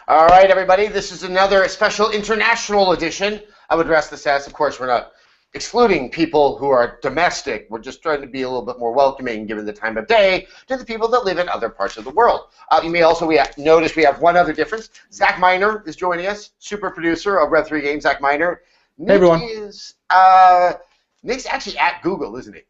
All right, everybody, this is another special international edition of Address the Sess. Of course, we're not excluding people who are domestic. We're just trying to be a little bit more welcoming, given the time of day, to the people that live in other parts of the world. You may also notice we have one other difference. Zach Miner is joining us, super producer of Rev3 Games, Zach Miner. Hey, everyone. Nick's actually at Google, isn't he?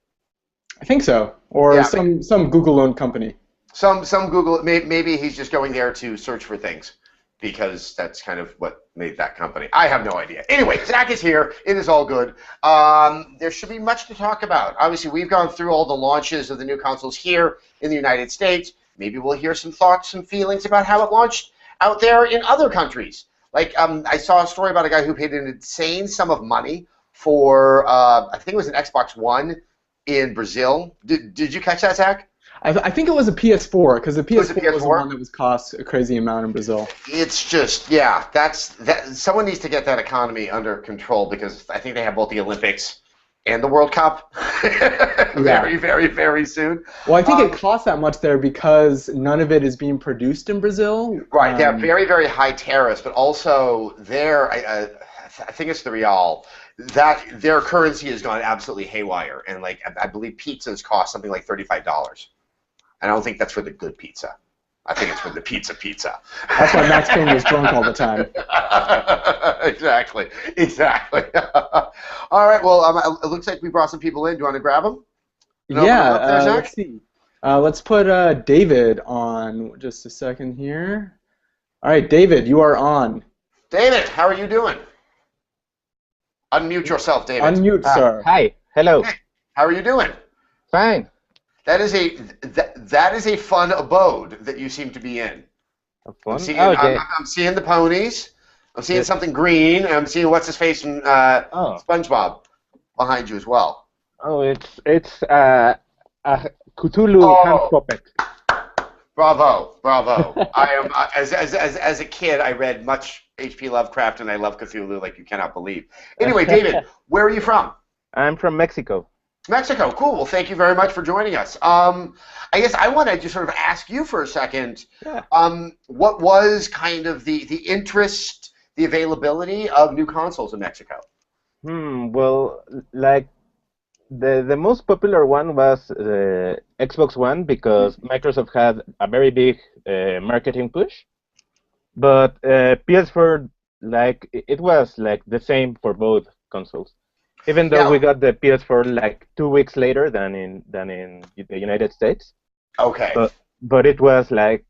I think so, or yeah, some Google-owned company. Some Google. Maybe he's just going there to search for things, because that's kind of what made that company. I have no idea. Anyway, Zach is here. It is all good. There should be much to talk about. Obviously, we've gone through all the launches of the new consoles here in the United States. Maybe we'll hear some thoughts and feelings about how it launched out there in other countries. Like, I saw a story about a guy who paid an insane sum of money for, I think it was an Xbox One in Brazil. Did you catch that, Zach? I think it was a PS4, because the PS4 was the one that was cost a crazy amount in Brazil. It's just, yeah, someone needs to get that economy under control, because I think they have both the Olympics and the World Cup very, very, very soon. Well, I think it costs that much there because none of it is being produced in Brazil. Right, they have very, very high tariffs, but also there, I think it's the real, that their currency has gone absolutely haywire, and like I believe pizzas cost something like $35. And I don't think that's for the good pizza. I think it's for the pizza. That's why Max Payne was drunk all the time. Exactly. All right, well, it looks like we brought some people in. Do you want to grab them? Yeah, let's see. Let's put David on just a second here. All right, David, you are on. David, how are you doing? Unmute yourself, David. Unmute, sir. Hi. Hello. Hey, how are you doing? Fine. That is a fun abode that you seem to be in. Fun? I'm seeing the ponies. I'm seeing something green. And I'm seeing what's his face from SpongeBob behind you as well. Oh, it's a Cthulhu hand puppet. Bravo. I am as a kid, I read much H.P. Lovecraft, and I love Cthulhu like you cannot believe. Anyway, David, where are you from? I'm from Mexico. Mexico, cool. Well, thank you very much for joining us. I guess I want to just sort of ask you for a second, what was kind of the interest, the availability of new consoles in Mexico? Well, like the most popular one was Xbox One, because Microsoft had a very big marketing push. But PS4, like it was like the same for both consoles. Even though we got the PS4 like 2 weeks later than in the United States. Okay. But it was like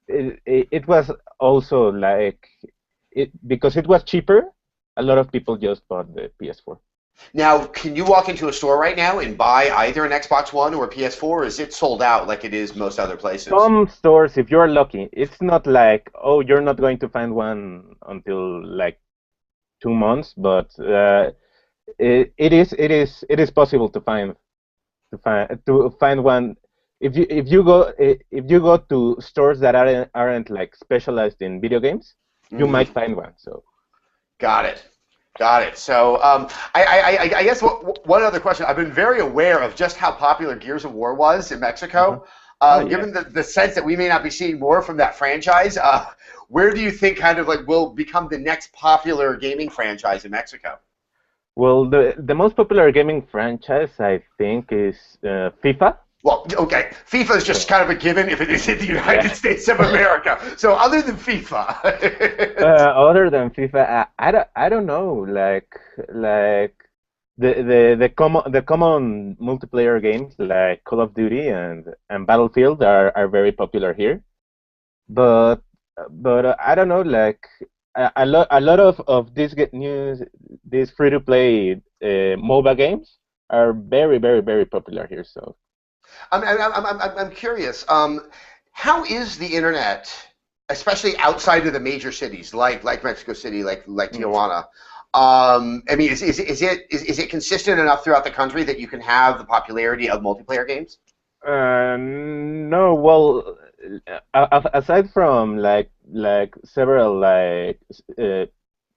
it was also like because it was cheaper. A lot of people just bought the PS4. Now, can you walk into a store right now and buy either an Xbox One or a PS4, or is it sold out like it is most other places? Some stores, if you're lucky, it's not like, oh, you're not going to find one until like 2 months, but it is possible to find one if you go to stores that aren't like specialized in video games, you might find one. So got it. So I guess one other question. I've been very aware of just how popular Gears of War was in Mexico. Given the sense that we may not be seeing more from that franchise, where do you think kind of like will become the next popular gaming franchise in Mexico? Well, the most popular gaming franchise, I think, is FIFA. Well, okay, FIFA is just kind of a given if it is in the United States of America. So other than FIFA, other than FIFA, I don't know. Like the common multiplayer games like Call of Duty and Battlefield are very popular here. But I don't know. Like a lot of these free-to-play MOBA games are very, very, very popular here. So I'm curious. How is the internet, especially outside of the major cities like Mexico City, like Tijuana? I mean, is it consistent enough throughout the country that you can have the popularity of multiplayer games? No. Well, aside from like several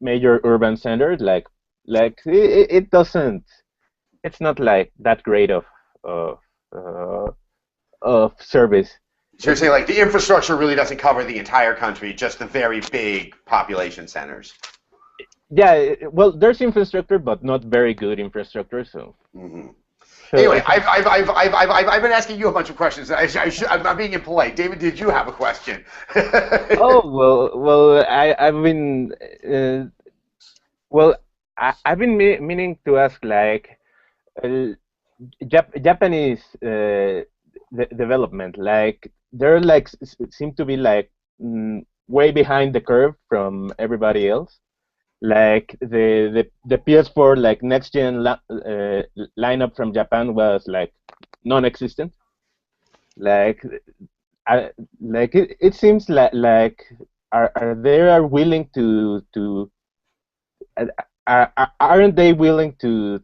major urban centers, like it doesn't. It's not like that great of service. So you're saying like the infrastructure really doesn't cover the entire country, just the very big population centers. Yeah, well, there's infrastructure, but not very good infrastructure. So. Mm-hmm. So anyway, I've been asking you a bunch of questions. I'm not being impolite. David, did you have a question? I've been I've been meaning to ask like Japanese development, like they're like seem to be like way behind the curve from everybody else. Like the PS4 like next gen lineup from Japan was like non-existent. Like it seems like are they willing to aren't they willing to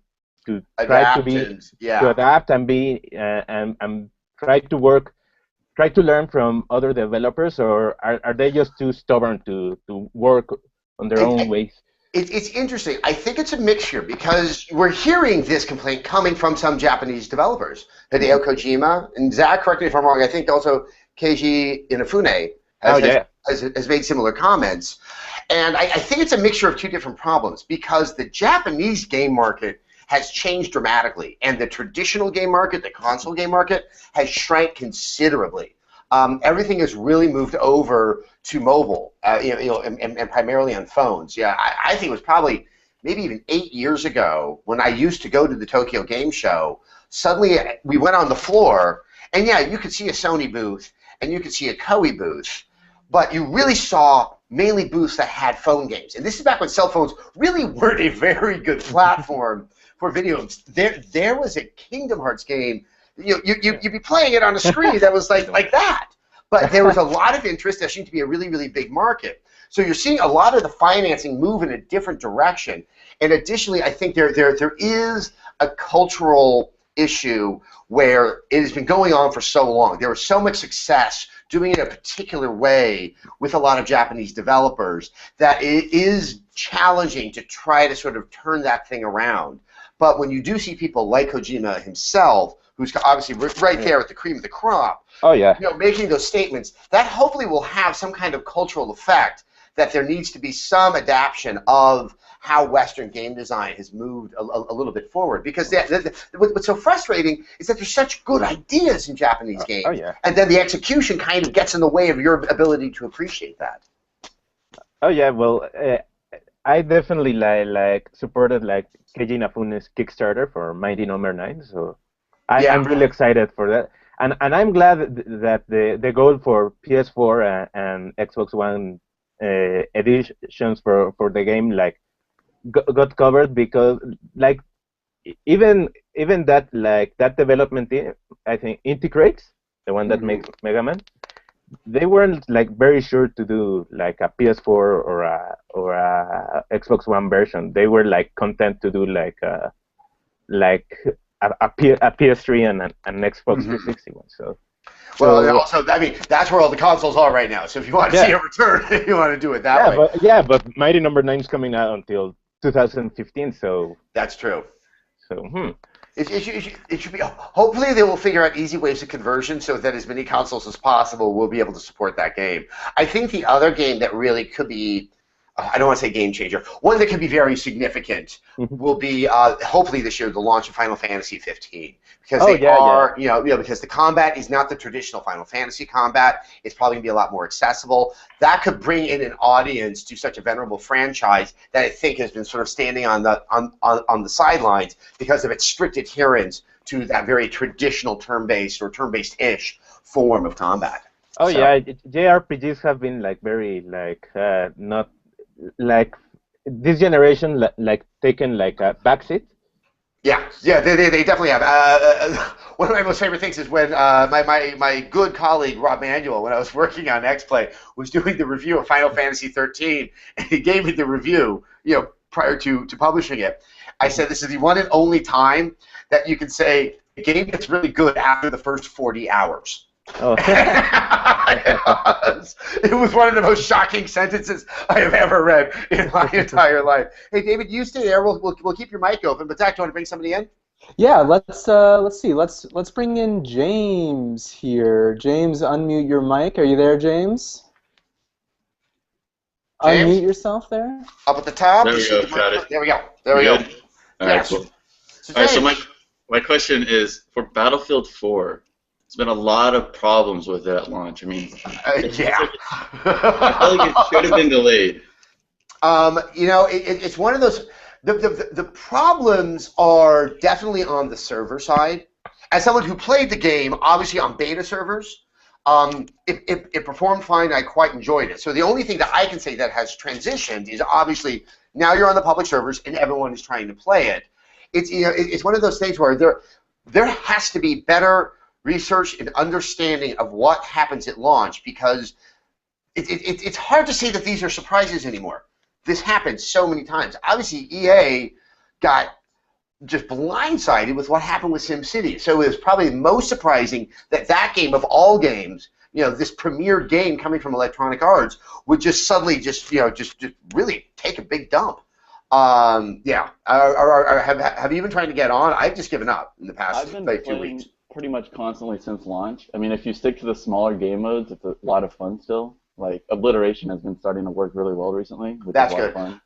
try to be to adapt and be and try to learn from other developers, or are they just too stubborn to work on their own ways? It's interesting. I think it's a mixture because we're hearing this complaint coming from some Japanese developers. Hideo Kojima, and Zach, correct me if I'm wrong, I think also Keiji Inafune has made similar comments. And I think it's a mixture of two different problems because the Japanese game market has changed dramatically, and the traditional game market, the console game market, has shrank considerably. Everything has really moved over to mobile, and primarily on phones. Yeah, I think it was probably maybe even 8 years ago when I used to go to the Tokyo Game Show. Suddenly, we went on the floor, and yeah, you could see a Sony booth and you could see a Koei booth, but you really saw mainly booths that had phone games. And this is back when cell phones really weren't a very good platform for video games. There was a Kingdom Hearts game. You'd be playing it on a screen that was like that. But there was a lot of interest. There seemed to be a really, really big market. So you're seeing a lot of the financing move in a different direction. And additionally, I think there is a cultural issue where it has been going on for so long. There was so much success doing it a particular way with a lot of Japanese developers that it is challenging to try to sort of turn that thing around. But when you do see people like Kojima himself, who's obviously right there at the cream of the crop, making those statements, that hopefully will have some kind of cultural effect, that there needs to be some adaptation of how Western game design has moved a little bit forward. Because what's so frustrating is that there's such good ideas in Japanese games, and then the execution kind of gets in the way of your ability to appreciate that. Oh yeah, well, I definitely like supported like Keiji Inafune's Kickstarter for Mighty Number 9, so I'm really excited for that. And I'm glad that the goal for PS4 and Xbox One editions for the game like got covered, because like even that like that development team, I think Integrates, the one that makes Mega Man, they weren't like very sure to do like a PS4 or a Xbox One version. They were like content to do like a PS3 and an Xbox 360 one. So. Well, also, I mean, that's where all the consoles are right now. So if you want to see a return, you want to do it that way. But Mighty Number 9 is coming out until 2015, so... That's true. So, It should be... Hopefully they will figure out easy ways of conversion so that as many consoles as possible will be able to support that game. I think the other game that really could be... I don't want to say game changer. One that could be very significant will be hopefully this year the launch of Final Fantasy 15, because because the combat is not the traditional Final Fantasy combat. It's probably gonna be a lot more accessible. That could bring in an audience to such a venerable franchise that I think has been sort of standing on the sidelines because of its strict adherence to that very traditional turn-based or turn-based-ish form of combat. JRPGs have been like very like not. Like this generation, like taken like a backseat. Yeah, they definitely have. One of my most favorite things is when my good colleague Rob Manuel, when I was working on XPlay, was doing the review of Final Fantasy 13, and he gave me the review, prior to publishing it. I said this is the one and only time that you can say a game gets really good after the first 40 hours. Oh. It was one of the most shocking sentences I have ever read in my entire life. Hey, David, you stay there. We'll keep your mic open. But Zach, do you want to bring somebody in? Yeah, let's see. Let's bring in James here. James, unmute your mic. Are you there, James? James, Unmute yourself there. up at the top. There You we see go. the Got it. there we go. There We we go. good? All right, Yes. cool. So All right, so James, my question is for Battlefield 4. There's been a lot of problems with it at launch. I mean, it feels yeah. like I feel like it should have been delayed. It's one of those. The problems are definitely on the server side. As someone who played the game, obviously on beta servers, it performed fine. I quite enjoyed it. So the only thing that I can say that has transitioned is obviously now you're on the public servers and everyone is trying to play it. It's one of those things where there has to be better research and understanding of what happens at launch because it's hard to say that these are surprises anymore. This happened so many times. Obviously, EA got just blindsided with what happened with SimCity. So it was probably most surprising that that game of all games, this premier game coming from Electronic Arts, would just suddenly just really take a big dump. Yeah. Have you been trying to get on? I've just given up in the past I've been 2 playing weeks. pretty much constantly since launch. I mean, if you stick to the smaller game modes, it's a lot of fun still. Like, Obliteration has been starting to work really well recently, which That's is a lot good. of fun.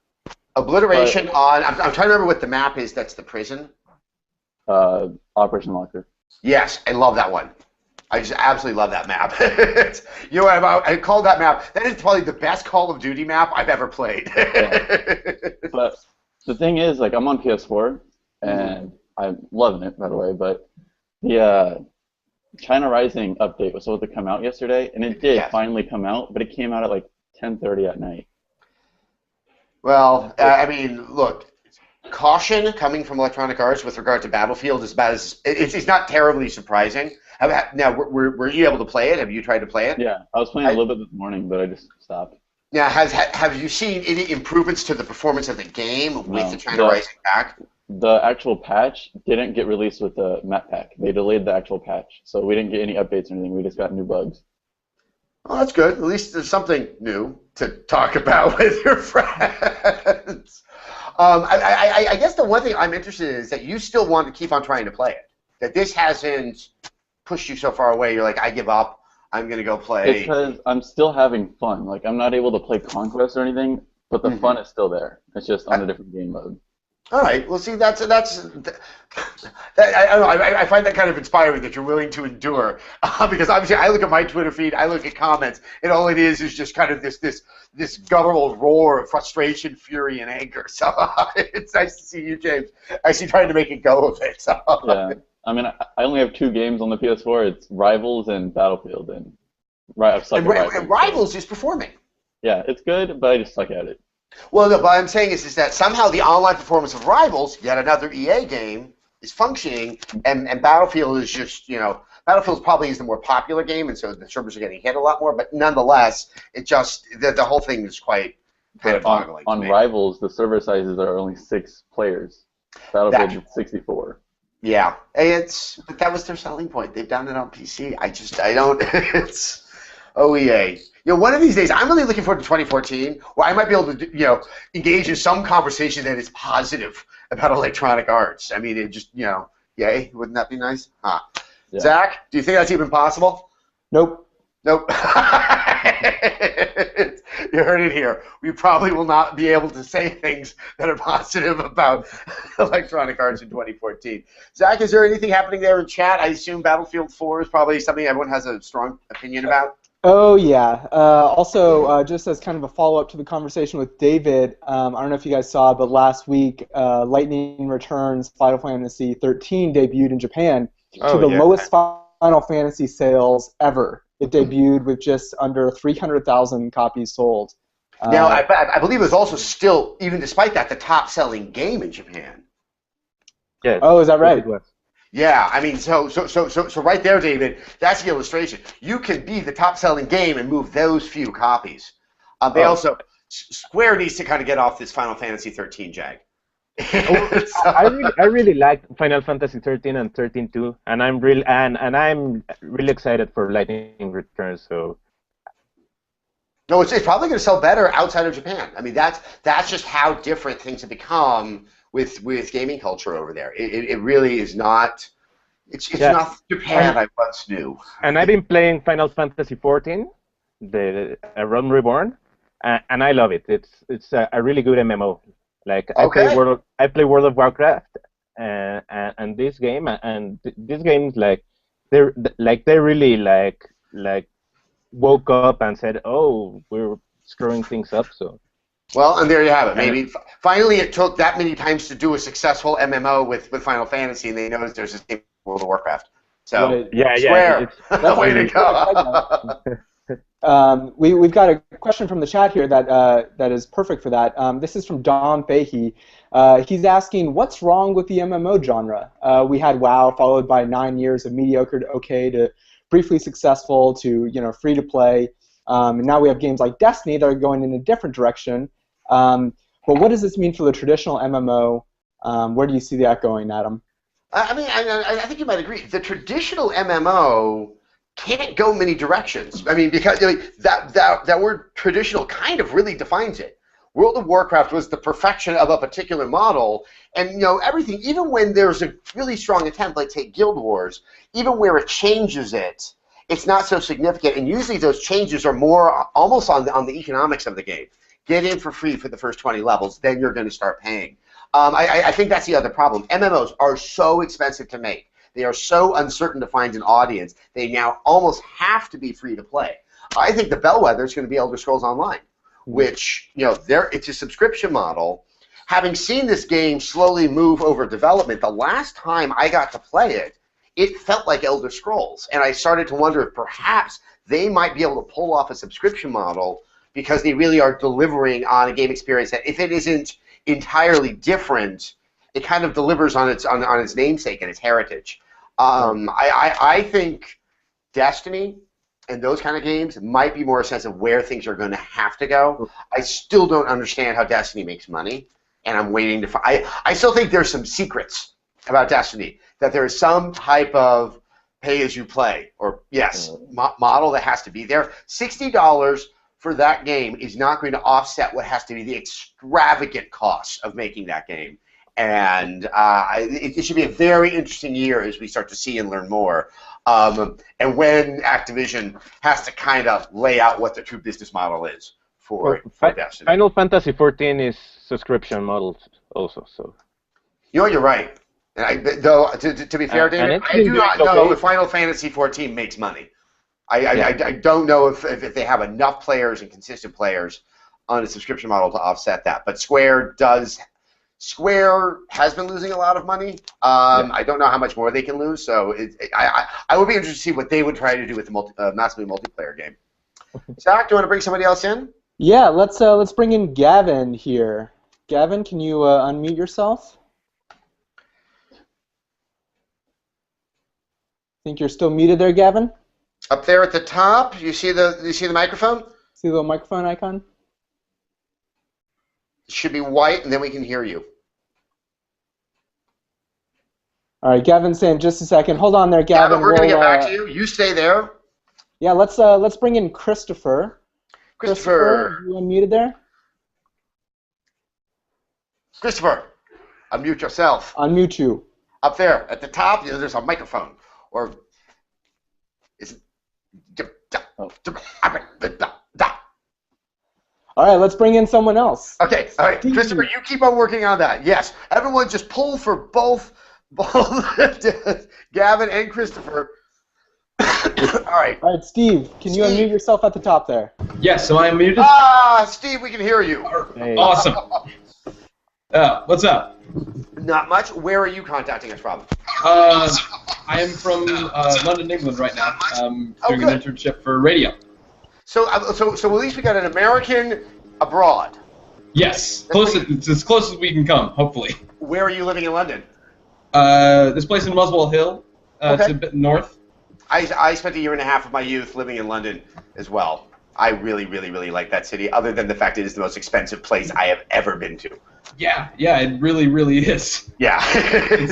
Obliteration on. I'm trying to remember what the map is. That's the prison. Operation Locker. Yes, I love that one. I just absolutely love that map. I called that map. That is probably the best Call of Duty map I've ever played. But the thing is, like, I'm on PS4, and I'm loving it, by the way, but the China Rising update was supposed to come out yesterday, and it did finally come out, but it came out at like 10:30 at night. Well, I mean, look, caution coming from Electronic Arts with regard to Battlefield is about as it's not terribly surprising. Now, were you able to play it? Have you tried to play it? Yeah, I was playing a little bit this morning, but I just stopped. Now, have you seen any improvements to the performance of the game with the China No. Rising pack? The actual patch didn't get released with the map pack. They delayed the actual patch, so we didn't get any updates or anything. We just got new bugs. Well, that's good. At least there's something new to talk about with your friends. I guess the one thing I'm interested in is that you still want to keep on trying to play it. That this hasn't pushed you so far away. You're like, I give up. I'm going to go play. Because I'm still having fun. Like, I'm not able to play Conquest or anything, but the fun is still there. It's just on a different game mode. All right. Well, see, that's that, I don't know. I find that kind of inspiring that you're willing to endure, because obviously I look at my Twitter feed, I look at comments, and all it is just kind of this guttural roar of frustration, fury, and anger. So it's nice to see you, James, actually trying to make a go of it. So. Yeah. I mean, I only have 2 games on the PS4. It's Rivals and Battlefield, and Rivals is performing. Yeah, it's good, but I just suck at it. Well, no, what I'm saying is that somehow the online performance of Rivals, yet another EA game, is functioning, and Battlefield is just, Battlefield probably is the more popular game, and so the servers are getting hit a lot more, but nonetheless, it just, the whole thing is quite kind of boggling on to me. Rivals, the server sizes are only 6 players. Battlefield is 64. Yeah, but that was their selling point. They've done it on PC. It's OEA. One of these days, I'm really looking forward to 2014, where I might be able to, engage in some conversation that is positive about Electronic Arts. I mean, it just, yay, wouldn't that be nice? Huh. Yeah. Zach, do you think that's even possible? Nope. Nope. You heard it here. We probably will not be able to say things that are positive about Electronic Arts in 2014. Zach, is there anything happening there in chat? I assume Battlefield 4 is probably something everyone has a strong opinion about. Oh, yeah. Also, just as kind of a follow-up to the conversation with David, I don't know if you guys saw, but last week, Lightning Returns Final Fantasy 13 debuted in Japan to the lowest Final Fantasy sales ever. It debuted with just under 300,000 copies sold. Now, I believe it was also still, even despite that, the top-selling game in Japan. Yes. Oh, is that right? It was. Yeah, I mean, so right there, David, that's the illustration. You can be the top-selling game and move those few copies. Square needs to kind of get off this Final Fantasy 13 jag. I really liked Final Fantasy 13 and 13 too, and I'm really excited for Lightning Returns. So. No, it's probably going to sell better outside of Japan. I mean, that's just how different things have become with gaming culture over there. It really is not. It's Yeah. not Japan I once knew. And I've been playing Final Fantasy XIV, the Realm Reborn, and I love it. It's a really good MMO. Like I play World of Warcraft, and this game, and these games they really like woke up and said, oh, we're screwing things up. So. Well, and there you have it. Maybe finally it took that many times to do a successul MMO with Final Fantasy, and they noticed there's this game World of Warcraft. So Right. Square, That's way to go. We've got a question from the chat here that is perfect for that. This is from Don Fahey. He's asking, what's wrong with the MMO genre? We had WoW followed by 9 years of mediocre to okay to briefly successful to free to play. And now we have games like Destiny that are going in a different direction. But what does this mean for the traditional MMO? Where do you see that going, Adam? I think you might agree. The traditional MMO can't go many directions. I mean, because that word traditional kind of really defines it. World of Warcraft was the perfection of a particular model, and everything, even when there's a really strong attempt, like take Guild Wars, even where it changes it, it's not so significant, and usually those changes are more almost on the economics of the game. Get in for free for the first 20 levels, then you're going to start paying. I think that's the other problem. MMOs are so expensive to make. They are so uncertain to find an audience. They now almost have to be free to play. I think the bellwether is going to be Elder Scrolls Online, which, it's a subscription model. Having seen this game slowly move over development, the last time I got to play it, it felt like Elder Scrolls. And I started to wonder if perhaps they might be able to pull off a subscription model because they really are delivering on a game experience that, if it isn't entirely different, it kind of delivers on its namesake and its heritage. I think Destiny and those kind of games might be more a sense of where things are going to have to go. I still don't understand how Destiny makes money, and I'm waiting to find. I still think there's some secrets about Destiny, that there is some type of pay-as-you-play, or model that has to be there. $60 for that game is not going to offset what has to be the extravagant costs of making that game. And it should be a very interesting year as we start to see and learn more. And when Activision has to kind of lay out what the true business model is for Destiny. Final Fantasy XIV is subscription models also. So. You're right. And though, to be fair, David, I do not know if Final Fantasy XIV makes money. I don't know if they have enough players and consistent players on a subscription model to offset that. But Square has been losing a lot of money. I don't know how much more they can lose. So I would be interested to see what they would try to do with the massively multiplayer game. Zach, do you want to bring somebody else in? Yeah, let's bring in Gavin here. Gavin, can you unmute yourself? Think you're still muted there, Gavin? Up there at the top, you see the microphone? See the little microphone icon? It should be white, and then we can hear you. All right, Gavin's saying just a second. Hold on there, Gavin. We're going to get back to you. You stay there. Yeah, let's bring in Christopher. Christopher, you unmuted there? Christopher, unmute yourself. Unmute you. Up there at the top, there's a microphone. Or is it? All right, let's bring in someone else. Okay, all right, Christopher, you keep on working on that. Yes, everyone, just pull for both Gavin and Christopher. All right. All right, Steve, can you unmute yourself at the top there? Yes, so I'm muted. Steve, we can hear you. Hey. Awesome. What's up? Not much. Where are you contacting us from? I am from London, England right now. Doing an internship for radio. So at least we got an American abroad. Yes, it's as close as we can come, hopefully. Where are you living in London? This place in Muswell Hill. It's a bit north. I spent a year and a half of my youth living in London as well. I really, really, really like that city, other than the fact it is the most expensive place I have ever been to. Yeah, it really, really is. Yeah.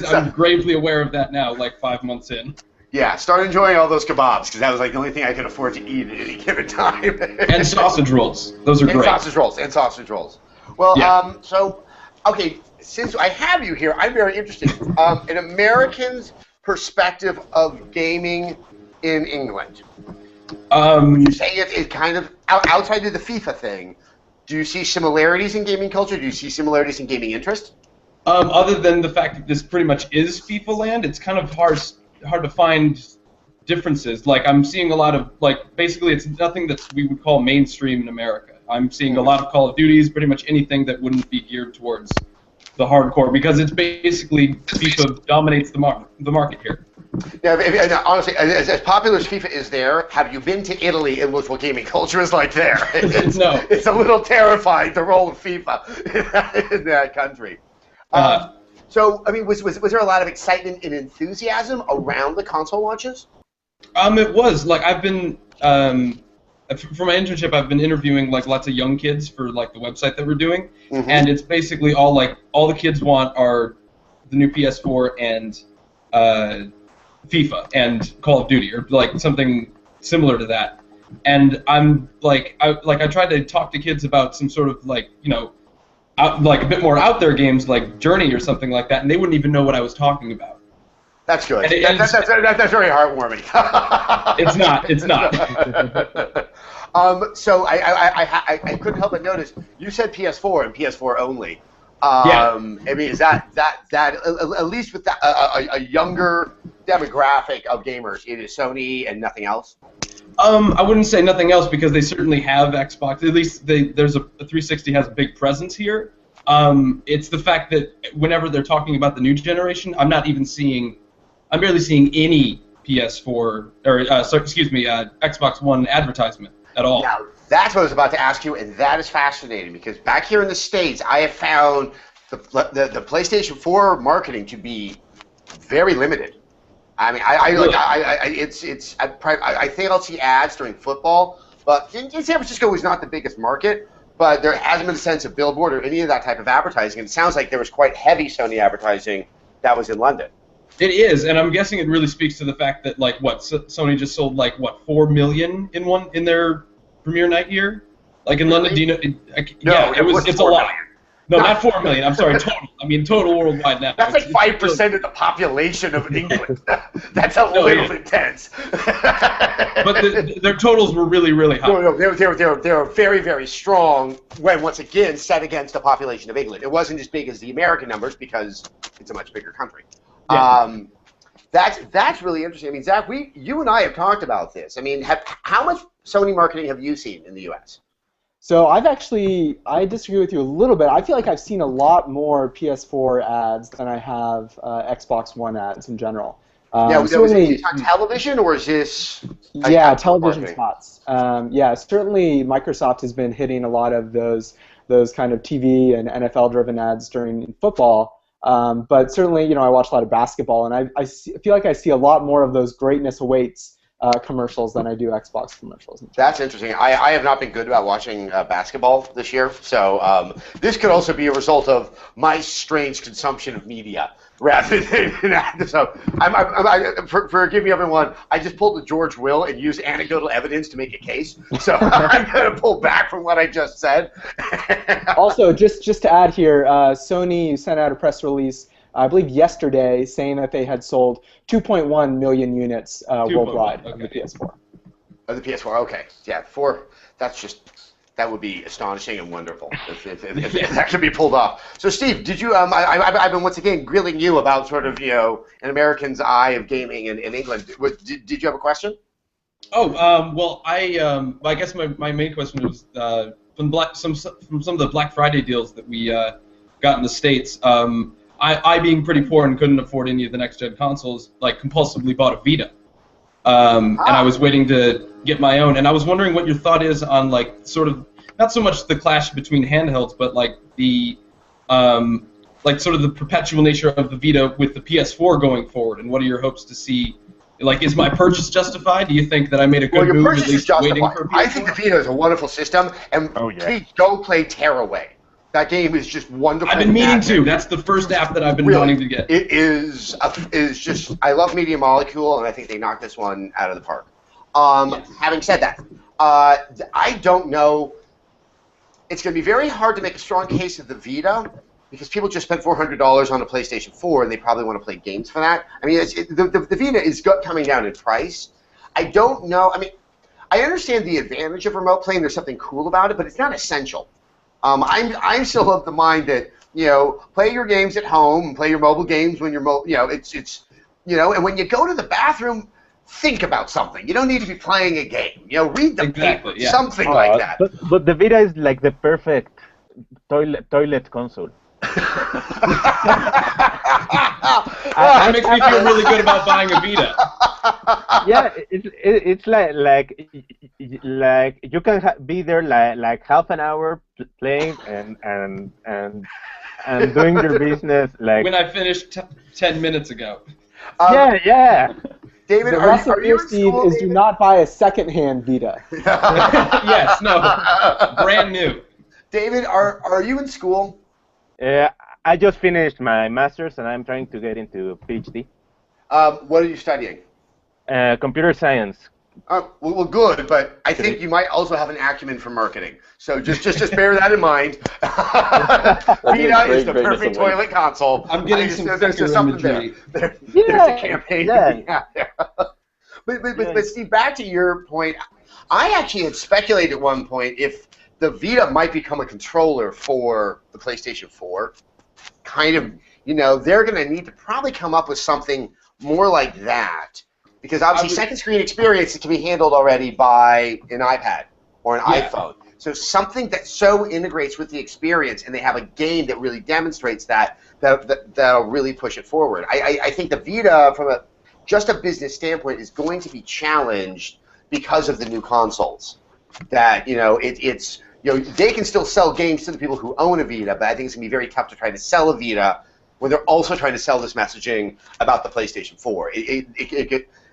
I'm gravely aware of that now, like 5 months in. Yeah, start enjoying all those kebabs, because that was like the only thing I could afford to eat at any given time. And sausage rolls. Those are great. And sausage rolls. Well, yeah. okay, since I have you here, I'm very interested. An American's perspective of gaming in England. You say it's kind of outside of the FIFA thing. Do you see similarities in gaming culture? Do you see similarities in gaming interest? Other than the fact that this pretty much is FIFA land, it's kind of hard to find differences. Like, I'm seeing a lot of, like, basically it's nothing that we would call mainstream in America. I'm seeing a lot of Call of Duties, pretty much anything that wouldn't be geared towards the hardcore, because it's basically FIFA dominates the market here. Now, honestly, as popular as FIFA is there, have you been to Italy and looked what gaming culture is like there? No. It's a little terrifying, the role of FIFA in that country. So, I mean, was there a lot of excitement and enthusiasm around the console launches? It was. Like, I've been, for my internship, I've been interviewing, like, lots of young kids for, like, the website that we're doing, and it's basically all the kids want are the new PS4 and FIFA and Call of Duty, or like something similar to that. And I'm like, I tried to talk to kids about some sort of, like, you know, like a bit more out there games like Journey or something like that, and they wouldn't even know what I was talking about. That's good. That's very heartwarming. It's not. So I couldn't help but notice you said PS4 and PS4 only. Yeah. I mean, is that at least with a younger demographic of gamers, it is Sony and nothing else? I wouldn't say nothing else, because they certainly have Xbox. At least there's a 360 has a big presence here. It's the fact that whenever they're talking about the new generation, I'm barely seeing any PS4 or Xbox One advertisement at all. Yeah, that's what I was about to ask you, and that is fascinating, because back here in the States, I have found the PlayStation 4 marketing to be very limited. I mean, I think I'll see ads during football, but in San Francisco is not the biggest market, but there hasn't been a sense of billboard or any of that type of advertising. And it sounds like there was quite heavy Sony advertising that was in London. It is, and I'm guessing it really speaks to the fact that, like, Sony just sold, like, 4 million in their premiere night here, like in London. Do you know? It's a lot. No, not 4 million. I'm sorry, total. I mean, total worldwide now. That's like 5% of the population of England. That's a little intense. But their totals were really, really high. No, they were very, very strong when, once again, set against the population of England. It wasn't as big as the American numbers because it's a much bigger country. Yeah. That's really interesting. I mean, Zach, you and I have talked about this. I mean, how much Sony marketing have you seen in the U.S.? So I disagree with you a little bit. I feel like I've seen a lot more PS4 ads than I have Xbox One ads in general. Was it on television, or is this? Television spots. Certainly Microsoft has been hitting a lot of those kind of TV and NFL-driven ads during football. But certainly, I watch a lot of basketball, and I feel like I see a lot more of those greatness awaits commercials than I do Xbox commercials. That's interesting. I have not been good about watching basketball this year, so this could also be a result of my strange consumption of media rather than that. So forgive me, everyone. I just pulled the George Will and used anecdotal evidence to make a case. So I'm going to pull back from what I just said. Also, just to add here, Sony sent out a press release, I believe yesterday, saying that they had sold 2.1 million units worldwide of the PS4. Of the PS4, okay. Yeah, that would be astonishing and wonderful if that could be pulled off. So, Steve, did you? I've been once again grilling you about sort of an American's eye of gaming in England. Did you have a question? Well, I guess my main question was from some of the Black Friday deals that we got in the States. I being pretty poor and couldn't afford any of the next-gen consoles, like, compulsively bought a Vita. And I was waiting to get my own. And I was wondering what your thought is on, like, sort of, not so much the clash between handhelds, but, like, the, sort of the perpetual nature of the Vita with the PS4 going forward. And what are your hopes to see? Like, is my purchase justified? Do you think that I made a good move at least waiting for PS4? I think the Vita is a wonderful system. And please go play Tearaway. That game is just wonderful. I've been meaning to. That's the first app that I've been wanting to get. It is just. I love Media Molecule, and I think they knocked this one out of the park. Having said that, I don't know. It's going to be very hard to make a strong case of the Vita because people just spent $400 on a PlayStation 4 and they probably want to play games for that. I mean, the Vita is coming down in price. I don't know. I mean, I understand the advantage of remote play, and there's something cool about it, but it's not essential. I'm still of the mind that, play your games at home and play your mobile games when you're and when you go to the bathroom, think about something. You don't need to be playing a game. Read the paper, something like that. But the Vita is like the perfect toilet console. That makes me feel really good about buying a Vita. Yeah, it's like you can be there like half an hour playing and doing your business like when I finished 10 minutes ago. Yeah. David, the are recipe, you in Steve, school, is David? do not buy a second-hand Vita. Yes, no, brand new. David, are you in school? I just finished my master's and I'm trying to get into PhD. What are you studying? Computer science. Well, good, but I think you might also have an acumen for marketing. So just bear that in mind. Vita is the perfect toilet console. I'm getting there's just something imagery. there. There's a campaign. Yeah. But Steve, back to your point, I actually had speculated at one point if the Vita might become a controller for the PlayStation 4. Kind of, they're going to need to probably come up with something more like that. Because obviously, second screen experience can be handled already by an iPad or an iPhone. So something that so integrates with the experience, and they have a game that really demonstrates that'll really push it forward. I think the Vita, from just a business standpoint, is going to be challenged because of the new consoles. That they can still sell games to the people who own a Vita, but I think it's going to be very tough to try to sell a Vita when they're also trying to sell this messaging about the PlayStation 4.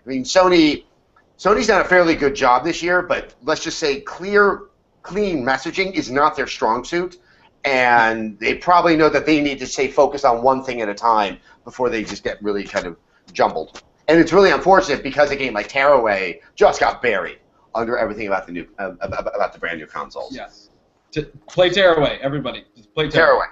Sony's done a fairly good job this year, but let's just say clean messaging is not their strong suit, and they probably know that they need to stay focused on one thing at a time before they just get really kind of jumbled. And it's really unfortunate because a game like Tearaway just got buried under everything about the about the brand new consoles. Yes. Play Tearaway, everybody. Just play Tearaway.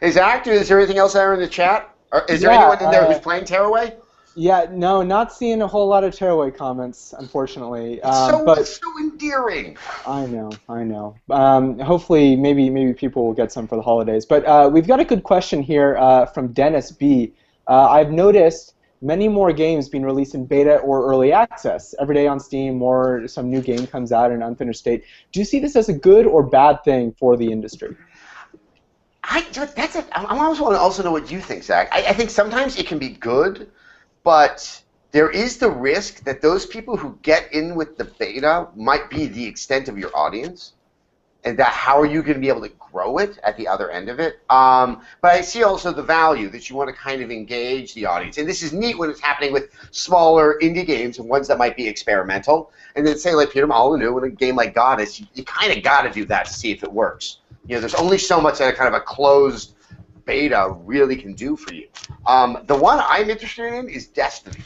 Is there anything else there in the chat? Or is there anyone in there who's playing Tearaway? Yeah, no, not seeing a whole lot of Tearaway comments, unfortunately. It's so endearing. I know. Hopefully, maybe people will get some for the holidays. But we've got a good question here from Dennis B. I've noticed many more games being released in beta or early access. Every day on Steam, some new game comes out in unfinished state. Do you see this as a good or bad thing for the industry? I almost want to also know what you think, Zach. I think sometimes it can be good, but there is the risk that those people who get in with the beta might be the extent of your audience, and that how are you going to be able to grow it at the other end of it? But I see also the value that you want to kind of engage the audience. And this is neat when it's happening with smaller indie games and ones that might be experimental. And then say like Peter Molyneux in a game like Goddess, you kind of got to do that to see if it works. There's only so much that a kind of a closed beta really can do for you. The one I'm interested in is Destiny.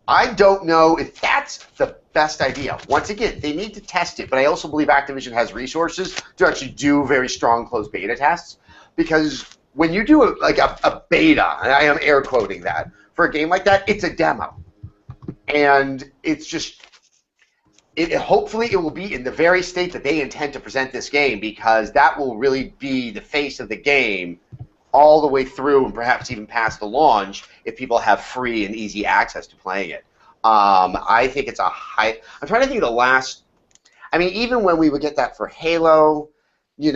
I don't know if that's the best idea. Once again, they need to test it, but I also believe Activision has resources to actually do very strong closed beta tests, because when you do a beta, and I am air quoting that, for a game like that, it's a demo. And it's just, hopefully it will be in the very state that they intend to present this game, because that will really be the face of the game all the way through and perhaps even past the launch if people have free and easy access to playing it. I think it's I'm trying to think of the last. I mean, even when we would get that for Halo, they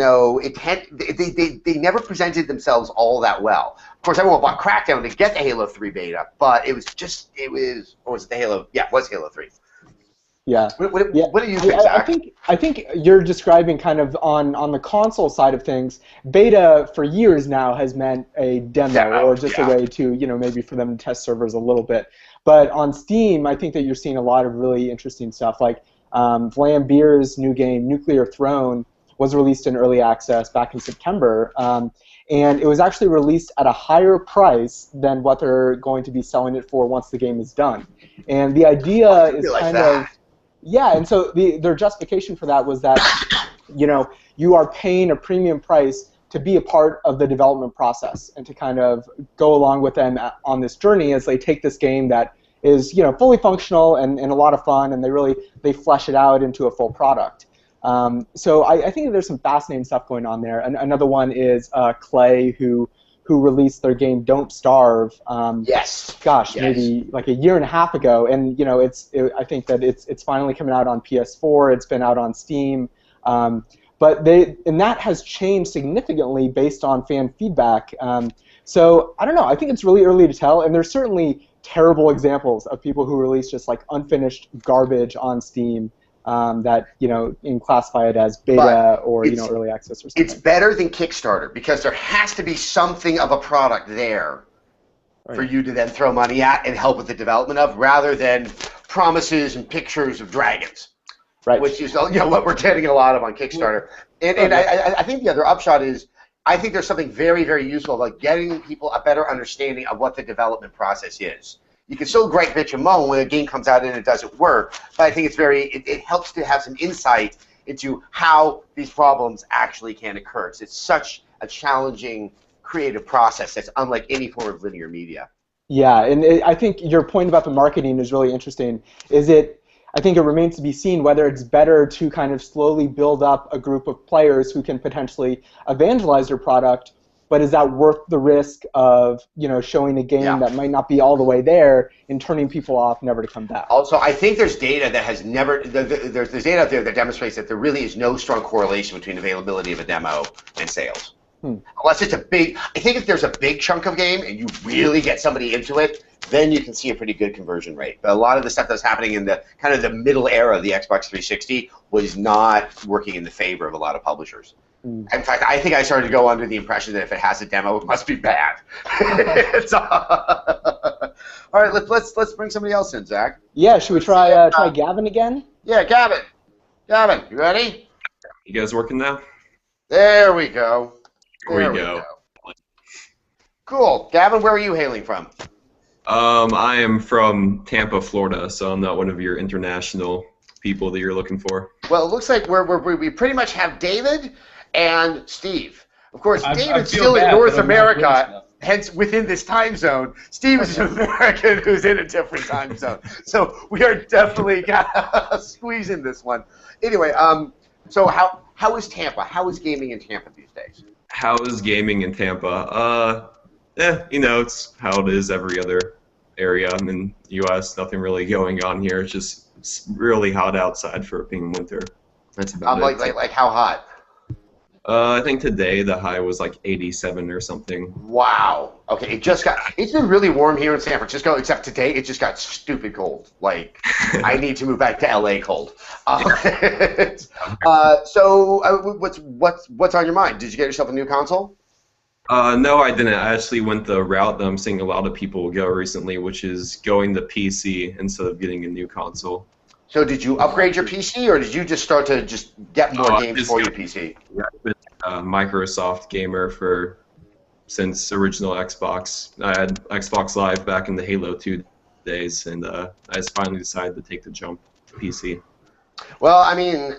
never presented themselves all that well. Of course, everyone bought Crackdown to get the Halo 3 beta, but or was it the Halo? Yeah, it was Halo 3. Yeah. What do you think, Zach? I think you're describing kind of on the console side of things. Beta for years now has meant a demo or just a way to, maybe for them to test servers a little bit. But on Steam, I think that you're seeing a lot of really interesting stuff. Like Vlambeer's new game, Nuclear Throne, was released in early access back in September. And it was actually released at a higher price than what they're going to be selling it for once the game is done. And the idea is kind of... Yeah, and so their justification for that was that, you are paying a premium price to be a part of the development process and to kind of go along with them on this journey as they take this game that is, you know, fully functional and a lot of fun, and they flesh it out into a full product. So I think there's some fascinating stuff going on there. And another one is Clay, who released their game Don't Starve. Yes. Gosh, Yes. maybe like a year and a half ago, and you know, I think that it's finally coming out on PS4. It's been out on Steam, but that has changed significantly based on fan feedback. So I don't know. I think it's really early to tell, and there's certainly terrible examples of people who release just like unfinished garbage on Steam. That, you know, you can classify it as beta or, you know, early access or something. It's better than Kickstarter because there has to be something of a product there for you to then throw money at and help with the development of, rather than promises and pictures of dragons, right? Which is, you know, what we're getting a lot of on Kickstarter. And I think the other upshot is, I think there's something very, very useful about getting people a better understanding of what the development process is. You can still gripe, bitch, and moan when a game comes out and it doesn't work, but I think it's it helps to have some insight into how these problems actually can occur. It's such a challenging creative process that's unlike any form of linear media. Yeah, and I think your point about the marketing is really interesting. I think it remains to be seen whether it's better to kind of slowly build up a group of players who can potentially evangelize your product, but is that worth the risk of, you know, showing a game that might not be all the way there and turning people off, never to come back? Also, I think there's data that has never there's data out there that demonstrates that there really is no strong correlation between availability of a demo and sales. Unless it's I think if there's a big chunk of game and you really get somebody into it, then you can see a pretty good conversion rate. But a lot of the stuff that's happening in the kind of the middle era of the Xbox 360 was not working in the favor of a lot of publishers. In fact, I think I started to go under the impression that if it has a demo, it must be bad. All right, let's bring somebody else in, Zach. Yeah, should we try Gavin again? Yeah, Gavin. Gavin, you ready? You guys working now? There we go. There we go. Cool. Gavin, where are you hailing from? I am from Tampa, Florida, so I'm not one of your international people that you're looking for. Well, it looks like we pretty much have David and Steve. Of course, David's still in North America, hence within this time zone. Steve is an American who's in a different time zone. So we are definitely squeezing this one. Anyway, so how is Tampa? How is gaming in Tampa these days? How is gaming in Tampa? You know, it's how it is every other area in the U.S. Nothing really going on here. It's really hot outside for it being winter. That's about it. Like how hot? I think today the high was like 87 or something. Wow. Okay, it's been really warm here in San Francisco, except today it just got stupid cold. Like, I need to move back to LA cold. So what's on your mind? Did you get yourself a new console? No, I didn't. I actually went the route that I'm seeing a lot of people go recently, which is going to PC instead of getting a new console. So did you upgrade your PC, or did you just start to get more games for your PC? Yeah, I've been a Microsoft gamer since original Xbox. I had Xbox Live back in the Halo 2 days, and I just finally decided to take the jump to PC. Well, I mean,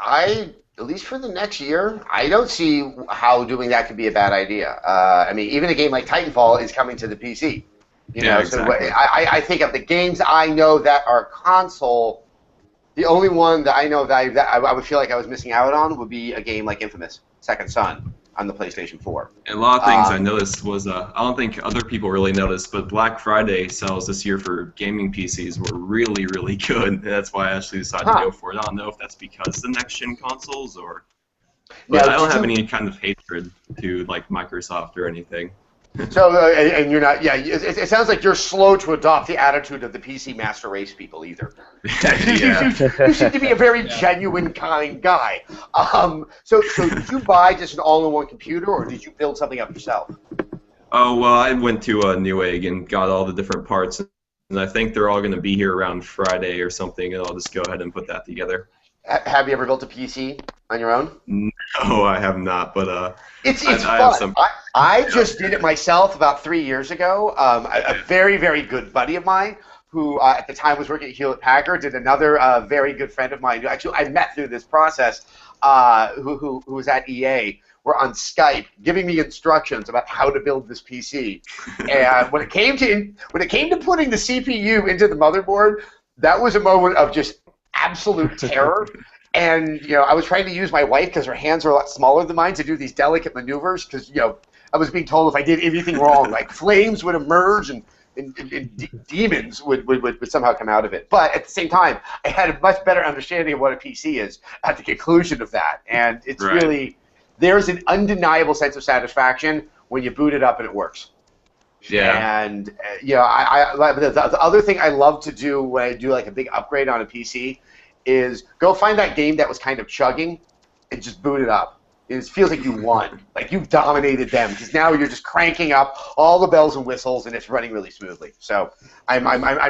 at least for the next year, I don't see how doing that could be a bad idea. I mean, even a game like Titanfall is coming to the PC. You know, exactly. So I think of the games I know that are console, the only one that I know that I would feel like I was missing out on would be a game like Infamous Second Son on the PlayStation 4. And a lot of things I noticed was, I don't think other people really noticed, but Black Friday sales this year for gaming PCs were really, really good. And that's why I actually decided to go for it. I don't know if that's because of the next-gen consoles or... But I don't have any kind of hatred to like Microsoft or anything. So, and you're not, it sounds like you're slow to adopt the attitude of the PC Master Race people either. You seem to be a very genuine, kind guy. So did you buy just an all-in-one computer, or did you build something up yourself? Oh, well, I went to Newegg and got all the different parts, and I think they're all going to be here around Friday or something, and I'll just go ahead and put that together. Have you ever built a PC on your own? No, I have not, but it's fun. I just did it myself about 3 years ago. A very, very good buddy of mine who at the time was working at Hewlett-Packard, and another very good friend of mine, who actually I met through this process, who was at EA, were on Skype giving me instructions about how to build this PC. And when it came to putting the CPU into the motherboard, that was a moment of just absolute terror. And I was trying to use my wife, because her hands are a lot smaller than mine, to do these delicate maneuvers, because I was being told if I did anything wrong, like flames would emerge and demons would somehow come out of it. But at the same time, I had a much better understanding of what a PC is at the conclusion of that. And it's really, there's an undeniable sense of satisfaction when you boot it up and it works. Yeah. And the other thing I love to do when I do like a big upgrade on a PC is go find that game that was kind of chugging and just boot it up. It feels like you won, like you've dominated them, because now you're just cranking up all the bells and whistles, and it's running really smoothly. So I'm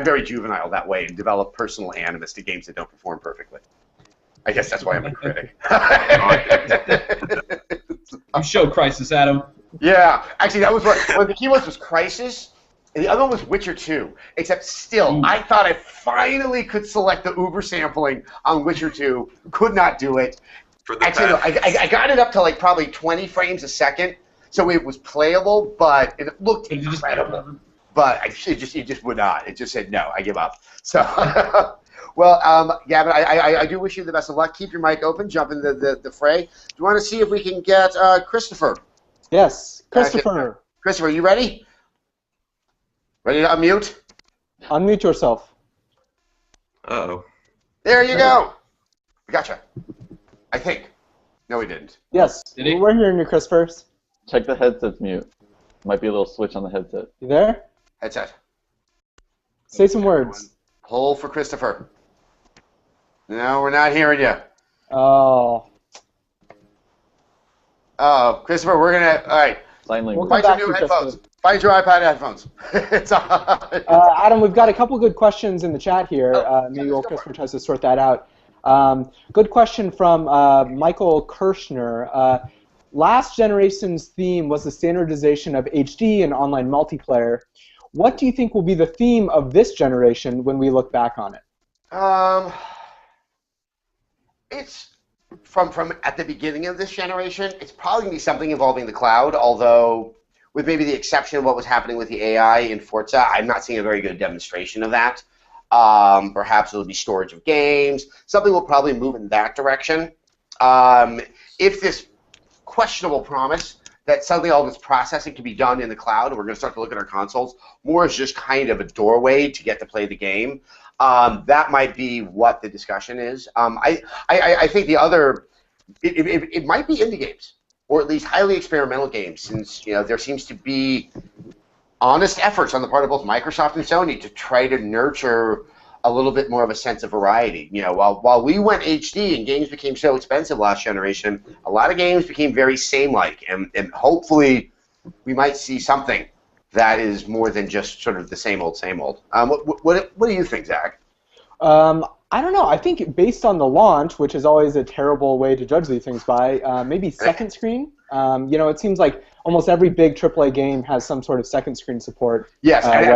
very juvenile that way, and develop personal animus to games that don't perform perfectly. I guess that's why I'm a critic. You showed Crisis, Adam. Yeah, actually, that was one of the keywords was Crisis, and the other one was Witcher 2. Except still, I thought I finally could select the Uber sampling on Witcher 2. Could not do it. Actually, no, I got it up to like probably 20 frames a second, so it was playable, but it looked incredible. But it just would not. It just said no. I give up. So, well, Gavin, I do wish you the best of luck. Keep your mic open. Jump in the fray. Do you want to see if we can get Christopher? Yes, Christopher. Christopher, you ready? Ready to unmute? Unmute yourself. Uh-oh. There you go. We gotcha. I think. No, we didn't. Yes, we're hearing you, Christopher. Check the headset's mute. Might be a little switch on the headset. You there? Headset. Say some words. Pull for Christopher. No, we're not hearing you. Oh. Oh, Christopher, we're gonna. All right. Sign language. We'll Find your new headphones. Find your iPad headphones. It's Adam, we've got a couple good questions in the chat here. Maybe old Christopher tries to sort that out. Good question from Michael Kirshner. Last generation's theme was the standardization of HD and online multiplayer. What do you think will be the theme of this generation when we look back on it? It's from at the beginning of this generation. It's probably gonna be something involving the cloud. Although, with maybe the exception of what was happening with the AI in Forza, I'm not seeing a very good demonstration of that. Perhaps it'll be storage of games. Something will probably move in that direction. If this questionable promise that suddenly all this processing can be done in the cloud, and we're going to start to look at our consoles more as just kind of a doorway to get to play the game, that might be what the discussion is. I think the other, it might be indie games, or at least highly experimental games, since there seems to be honest efforts on the part of both Microsoft and Sony to try to nurture a little bit more of a sense of variety. While we went HD and games became so expensive last generation, a lot of games became very same-like, and hopefully we might see something that is more than just sort of the same old, same old. What do you think, Zach? I don't know. I think based on the launch, which is always a terrible way to judge these things by, maybe second screen. It seems like almost every big AAA game has some sort of second screen support. Yes, I've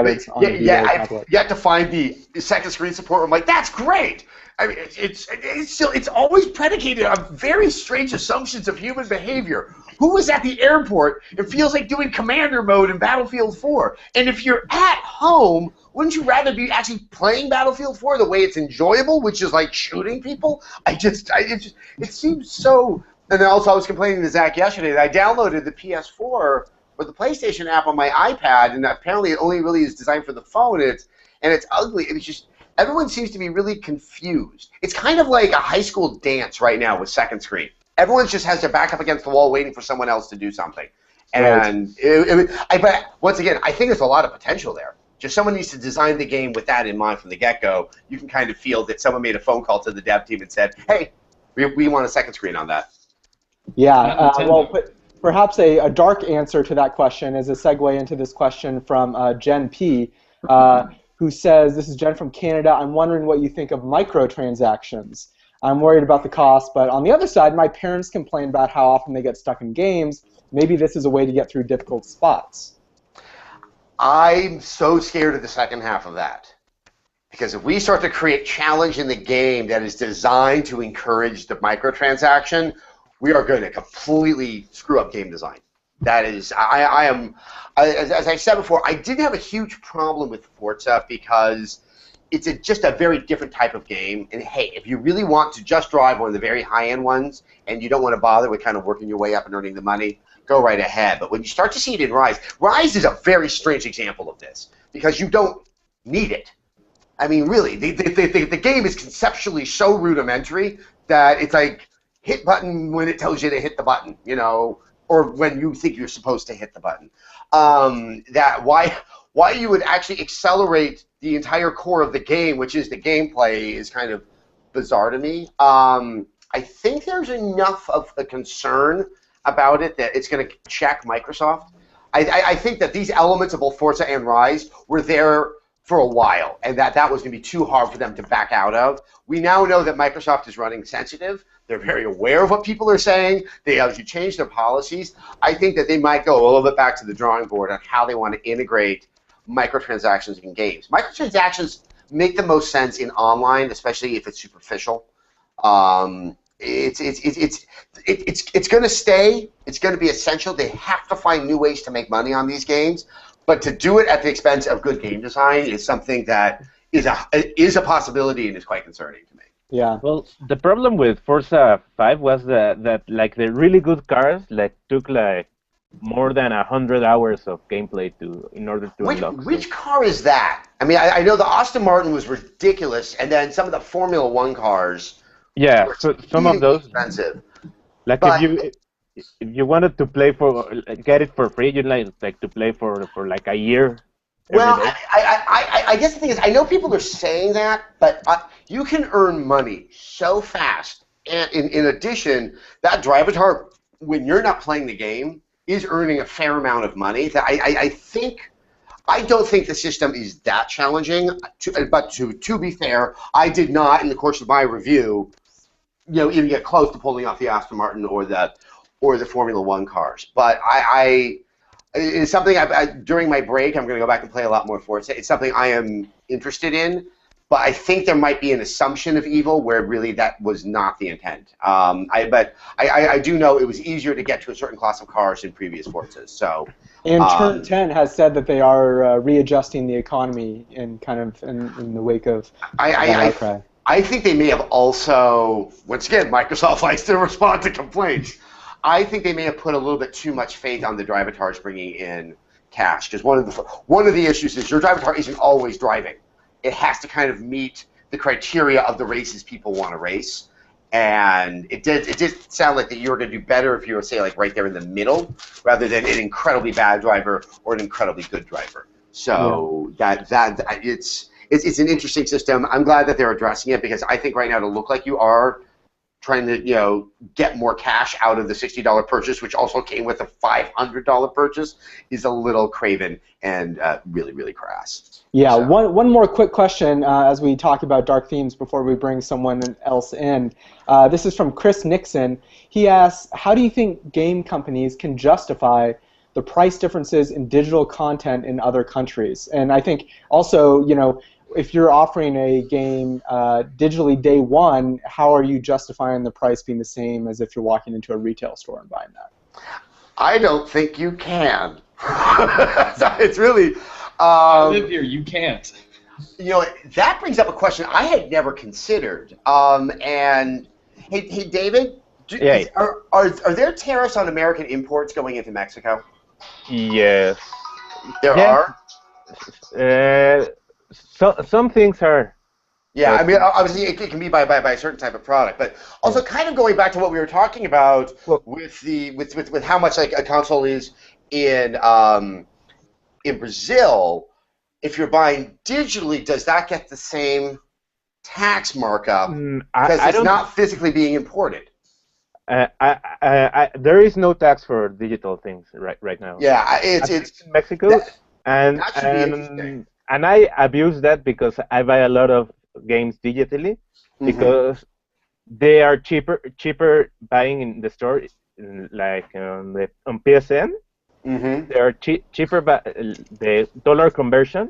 yet to find the second screen support. I'm like, that's great. I mean, it's always predicated on very strange assumptions of human behavior. Who is at the airport? It feels like doing commander mode in Battlefield 4. And if you're at home, wouldn't you rather be actually playing Battlefield 4 the way it's enjoyable, which is like shooting people? It seems so. And then also I was complaining to Zach yesterday that I downloaded the PS4 or the PlayStation app on my iPad, and apparently it only really is designed for the phone, and it's ugly. It's just everyone seems to be really confused. It's kind of like a high school dance right now with second screen. Everyone just has their back up against the wall waiting for someone else to do something. And but once again, I think there's a lot of potential there. Just someone needs to design the game with that in mind from the get-go. You can kind of feel that someone made a phone call to the dev team and said, hey, we want a second screen on that. Yeah, perhaps a dark answer to that question is a segue into this question from Jen P., who says, this is Jen from Canada, I'm wondering what you think of microtransactions. I'm worried about the cost, but on the other side, my parents complain about how often they get stuck in games. Maybe this is a way to get through difficult spots. I'm so scared of the second half of that. Because if we start to create challenge in the game that is designed to encourage the microtransaction, we are going to completely screw up game design. That is, as I said before, I didn't have a huge problem with Forza because it's just a very different type of game. And hey, if you really want to just drive one of the very high-end ones and you don't want to bother with kind of working your way up and earning the money, go right ahead. But when you start to see it in Rise, Rise is a very strange example of this because you don't need it. I mean, really, the game is conceptually so rudimentary that it's like hit button when it tells you to hit the button, you know, or when you think you're supposed to hit the button. That why you would actually accelerate the entire core of the game, which is the gameplay, is kind of bizarre to me. I think there's enough of a concern about it that it's going to check Microsoft. I think that these elements of both Forza and Rise were there for a while, and that was going to be too hard for them to back out of. We now know that Microsoft is running sensitive. They're very aware of what people are saying. They actually changed their policies. I think that they might go a little bit back to the drawing board on how they want to integrate microtransactions in games. Microtransactions make the most sense in online, especially if it's superficial. It's going to stay. It's going to be essential. They have to find new ways to make money on these games. But to do it at the expense of good game design is something that is a possibility and is quite concerning to me. Yeah. Well, the problem with Forza 5 was that like the really good cars took like more than 100 hours of gameplay in order to unlock. Which car is that? I mean, I know the Aston Martin was ridiculous, and then some of the Formula One cars. Yeah, so some of those expensive. Like if you wanted to play get it for free, you'd like to play for like a year. Well, I guess the thing is, I know people are saying that, but you can earn money so fast. And in addition, that drivatar, when you're not playing the game, is earning a fair amount of money. That I don't think the system is that challenging. But to be fair, I did not, in the course of my review, even get close to pulling off the Aston Martin or the Formula One cars. But it's something during my break, I'm going to go back and play a lot more Forza. It's something I am interested in, but I think there might be an assumption of evil where really that was not the intent. But I do know it was easier to get to a certain class of cars in previous Forzas. So, and Turn 10 has said that they are readjusting the economy in the wake of outcry. I think they may have also, once again, Microsoft likes to respond to complaints. I think they may have put a little bit too much faith on the drivatars bringing in cash, because one of the issues is your drivatar isn't always driving. It has to kind of meet the criteria of the races people want to race, and it did sound like that you were going to do better if you were, say, like right there in the middle, rather than an incredibly bad driver or an incredibly good driver. So it's an interesting system. I'm glad that they're addressing it, because I think right now to look like you are trying to get more cash out of the $60 purchase, which also came with a $500 purchase, is a little craven and really, really crass. Yeah, so. One more quick question as we talk about dark themes before we bring someone else in. This is from Chris Nixon. He asks, how do you think game companies can justify the price differences in digital content in other countries? And I think also, if you're offering a game digitally day one, how are you justifying the price being the same as if you're walking into a retail store and buying that? I don't think you can. It's really... I live here, you can't. That brings up a question I had never considered. And, hey David, are there tariffs on American imports going into Mexico? Yes. There are? Some things are. Yeah, I mean, obviously it can be by a certain type of product, but also kind of going back to what we were talking about with how much like a console is in Brazil. If you're buying digitally, does that get the same tax markup because it's not physically being imported? There is no tax for digital things right now. Yeah, it's in Mexico, and I abuse that because I buy a lot of games digitally because they are cheaper buying in the store, like on PSN. They are cheaper, but the dollar conversion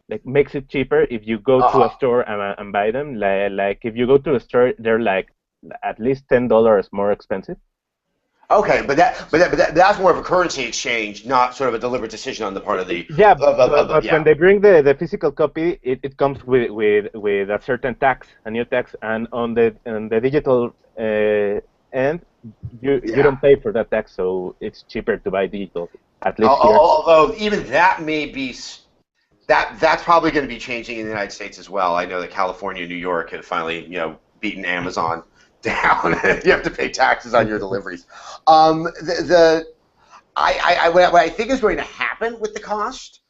like makes it cheaper if you go to a store and buy them. Like if you go to a store, they're like at least $10 more expensive. Okay, but that's more of a currency exchange, not sort of a deliberate decision on the part of the. Yeah, but when they bring the physical copy, it comes with a certain tax, a new tax, and on the digital end, you don't pay for that tax, so it's cheaper to buy digital. At least here. Although even that may be. That's probably going to be changing in the United States as well. I know that California and New York have finally, beaten Amazon down. You have to pay taxes on your deliveries. What I think is going to happen with the cost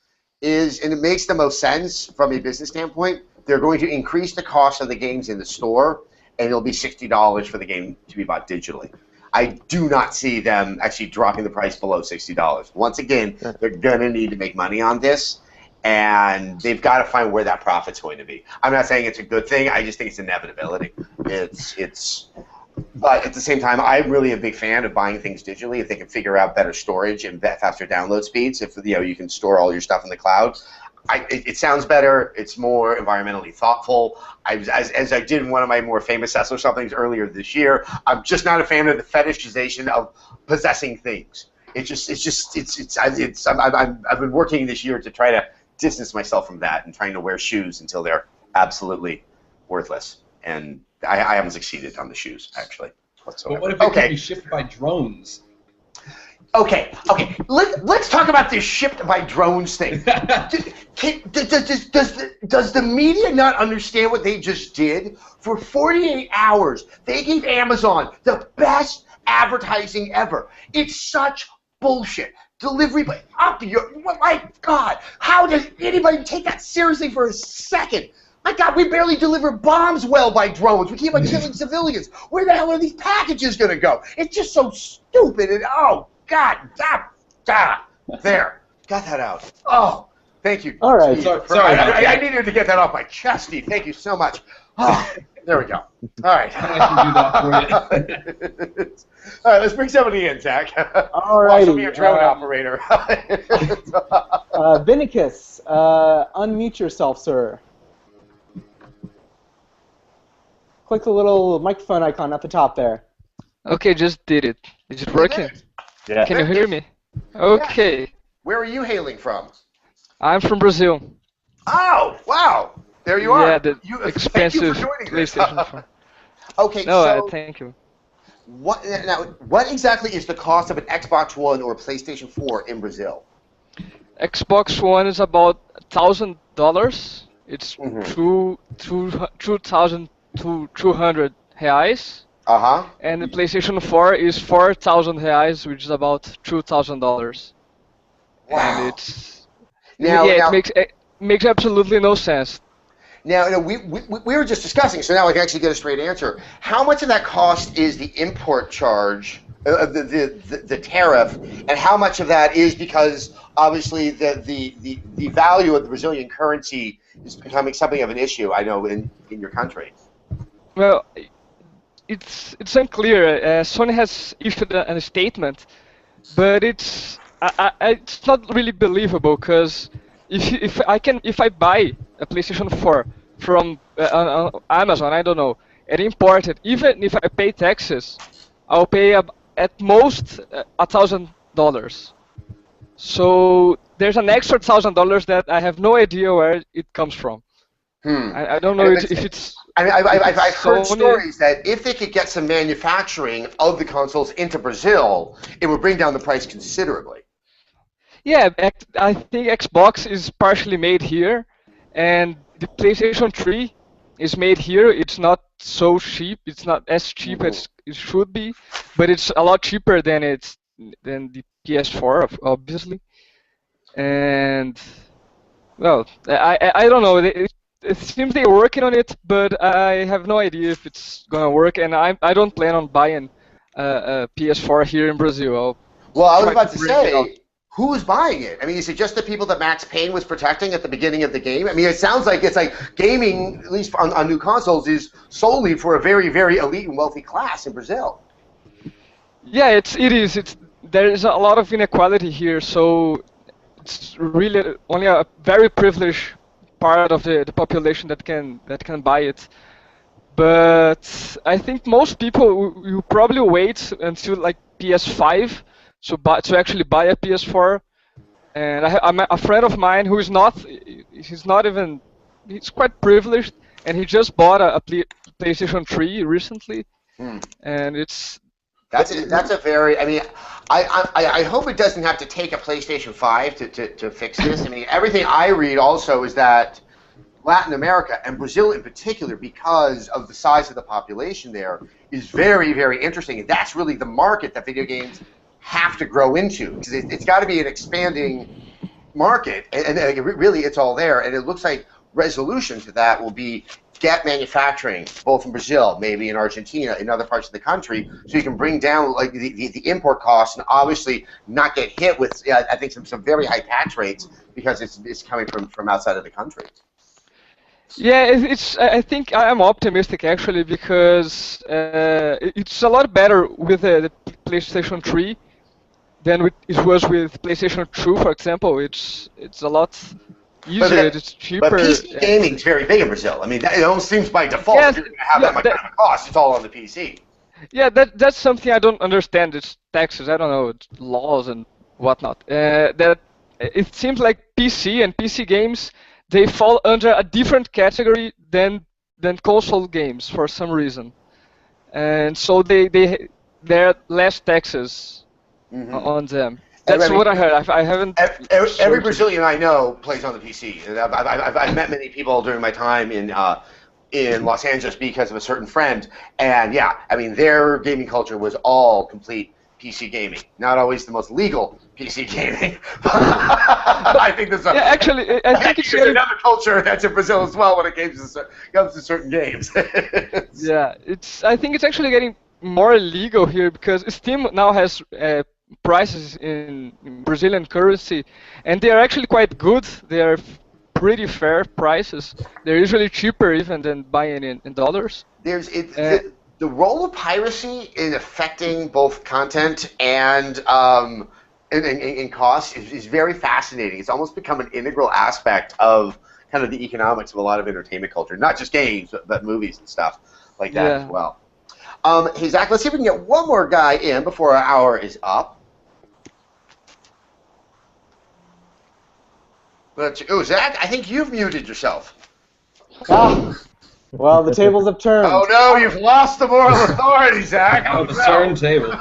is, and it makes the most sense from a business standpoint, they're going to increase the cost of the games in the store, and it'll be $60 for the game to be bought digitally. I do not see them actually dropping the price below $60. Once again, they're going to need to make money on this, and they've got to find where that profit's going to be. I'm not saying it's a good thing. I just think it's inevitability. But at the same time, I'm really a big fan of buying things digitally if they can figure out better storage and faster download speeds. If you can store all your stuff in the cloud, it sounds better. It's more environmentally thoughtful. As I did in one of my more famous Sess or somethings earlier this year, I'm just not a fan of the fetishization of possessing things. I've been working this year to try to distance myself from that and trying to wear shoes until they're absolutely worthless. And I haven't succeeded on the shoes, actually, whatsoever. But what if it can be shipped by drones? Okay. Let's talk about this shipped by drones thing. Does the media not understand what they just did? For 48 hours, they gave Amazon the best advertising ever. It's such bullshit. Delivery by up to your, my God, how does anybody take that seriously for a second? My God, we barely deliver bombs well by drones. We keep on killing civilians. Where the hell are these packages going to go? It's just so stupid. And oh, God, there, got that out. Oh, thank you. All right. Sorry. I needed to get that off my chest, Steve. Thank you so much. Oh, there we go. All right. I can do that for you. All right, let's bring somebody in, Zach. All right. Be a drone operator. Vinicus, unmute yourself, sir. Click the little microphone icon at the top there. Okay, just did it. Is it working? Yeah. Can you hear me? Okay. Where are you hailing from? I'm from Brazil. Oh, wow. There you are. Yeah, the Thank expensive you for joining us. PlayStation 4. Okay, No, so thank you. what exactly is the cost of an Xbox One or PlayStation 4 in Brazil? Xbox One is about $1,000. It's Mhm. 2,200 reais. Uh-huh. And the PlayStation 4 is 4,000 reais, which is about $2,000. Wow. And it's Now, it makes absolutely no sense. Now, we were just discussing, so now I can actually get a straight answer. How much of that cost is the import charge, the tariff, and how much of that is because obviously the value of the Brazilian currency is becoming something of an issue, I know, in your country? Well, it's unclear. Sony has issued a statement, but it's not really believable because if I buy a PlayStation 4 from Amazon, I don't know, and import it, even if I pay taxes, I'll pay at most $1,000. So there's an extra $1,000 that I have no idea where it comes from. I don't know if it's. I've heard Sony. stories that if they could get some manufacturing of the consoles into Brazil, it would bring down the price considerably. Yeah, I think Xbox is partially made here, and the PlayStation 3 is made here. It's not so cheap. It's not as cheap as it should be, but it's a lot cheaper than the PS4, obviously. And well, I don't know. It seems they're working on it, but I have no idea if it's gonna work. And I don't plan on buying a PS4 here in Brazil. Well, I was about to say, who's buying it? I mean, is it just the people that Max Payne was protecting at the beginning of the game? I mean, it sounds like it's like gaming, at least on new consoles, is solely for a very, very elite and wealthy class in Brazil. Yeah, it is. There is a lot of inequality here, so it's really only a very privileged part of the population that can buy it. But I think most people will probably wait until like PS5 to actually buy a PS4. And a friend of mine who is not, he's quite privileged, and he just bought a PlayStation 3 recently, and That's a very. I mean, I hope it doesn't have to take a PlayStation 5 to fix this. I mean, everything I read also is that Latin America and Brazil in particular, because of the size of the population there, is very, very interesting, and that's really the market that video games have to grow into, because it's got to be an expanding market, and really it's all there, and it looks like resolution to that will be get manufacturing both in Brazil, maybe in Argentina, in other parts of the country, so you can bring down like the import costs and obviously not get hit with I think some very high tax rates because it's coming from outside of the country. Yeah, I think I'm optimistic actually, because it's a lot better with the PlayStation 3 than it was with PlayStation 2, for example. It's a lot easier, it's cheaper. But PC gaming is very big in Brazil. I mean, it almost seems by default if you're going to have that much kind of cost, it's all on the PC. Yeah, that's something I don't understand. It's taxes. I don't know. It's laws and whatnot. That it seems like PC and PC games, they fall under a different category than console games for some reason, and so there are less taxes on them. That's what I heard. I haven't. Every Brazilian I know plays on the PC. And I've met many people during my time in Los Angeles because of a certain friend, and yeah, I mean their gaming culture was all complete PC gaming. Not always the most legal PC gaming. I think there's actually, I think it's another culture that's in Brazil as well when it comes to certain games. Yeah, I think it's actually getting more legal here because Steam now has prices in Brazilian currency, and they are actually quite good. They are pretty fair prices. They're usually cheaper even than buying in dollars. The role of piracy in affecting both content and in cost is very fascinating. It's almost become an integral aspect of kind of the economics of a lot of entertainment culture, not just games, but movies and stuff like that as well. Hey, Zach, let's see if we can get one more guy in before our hour is up. Oh, Zach, I think you've muted yourself. Well, the tables have turned. Oh, no, you've lost the moral authority, Zach. Oh, the turntables.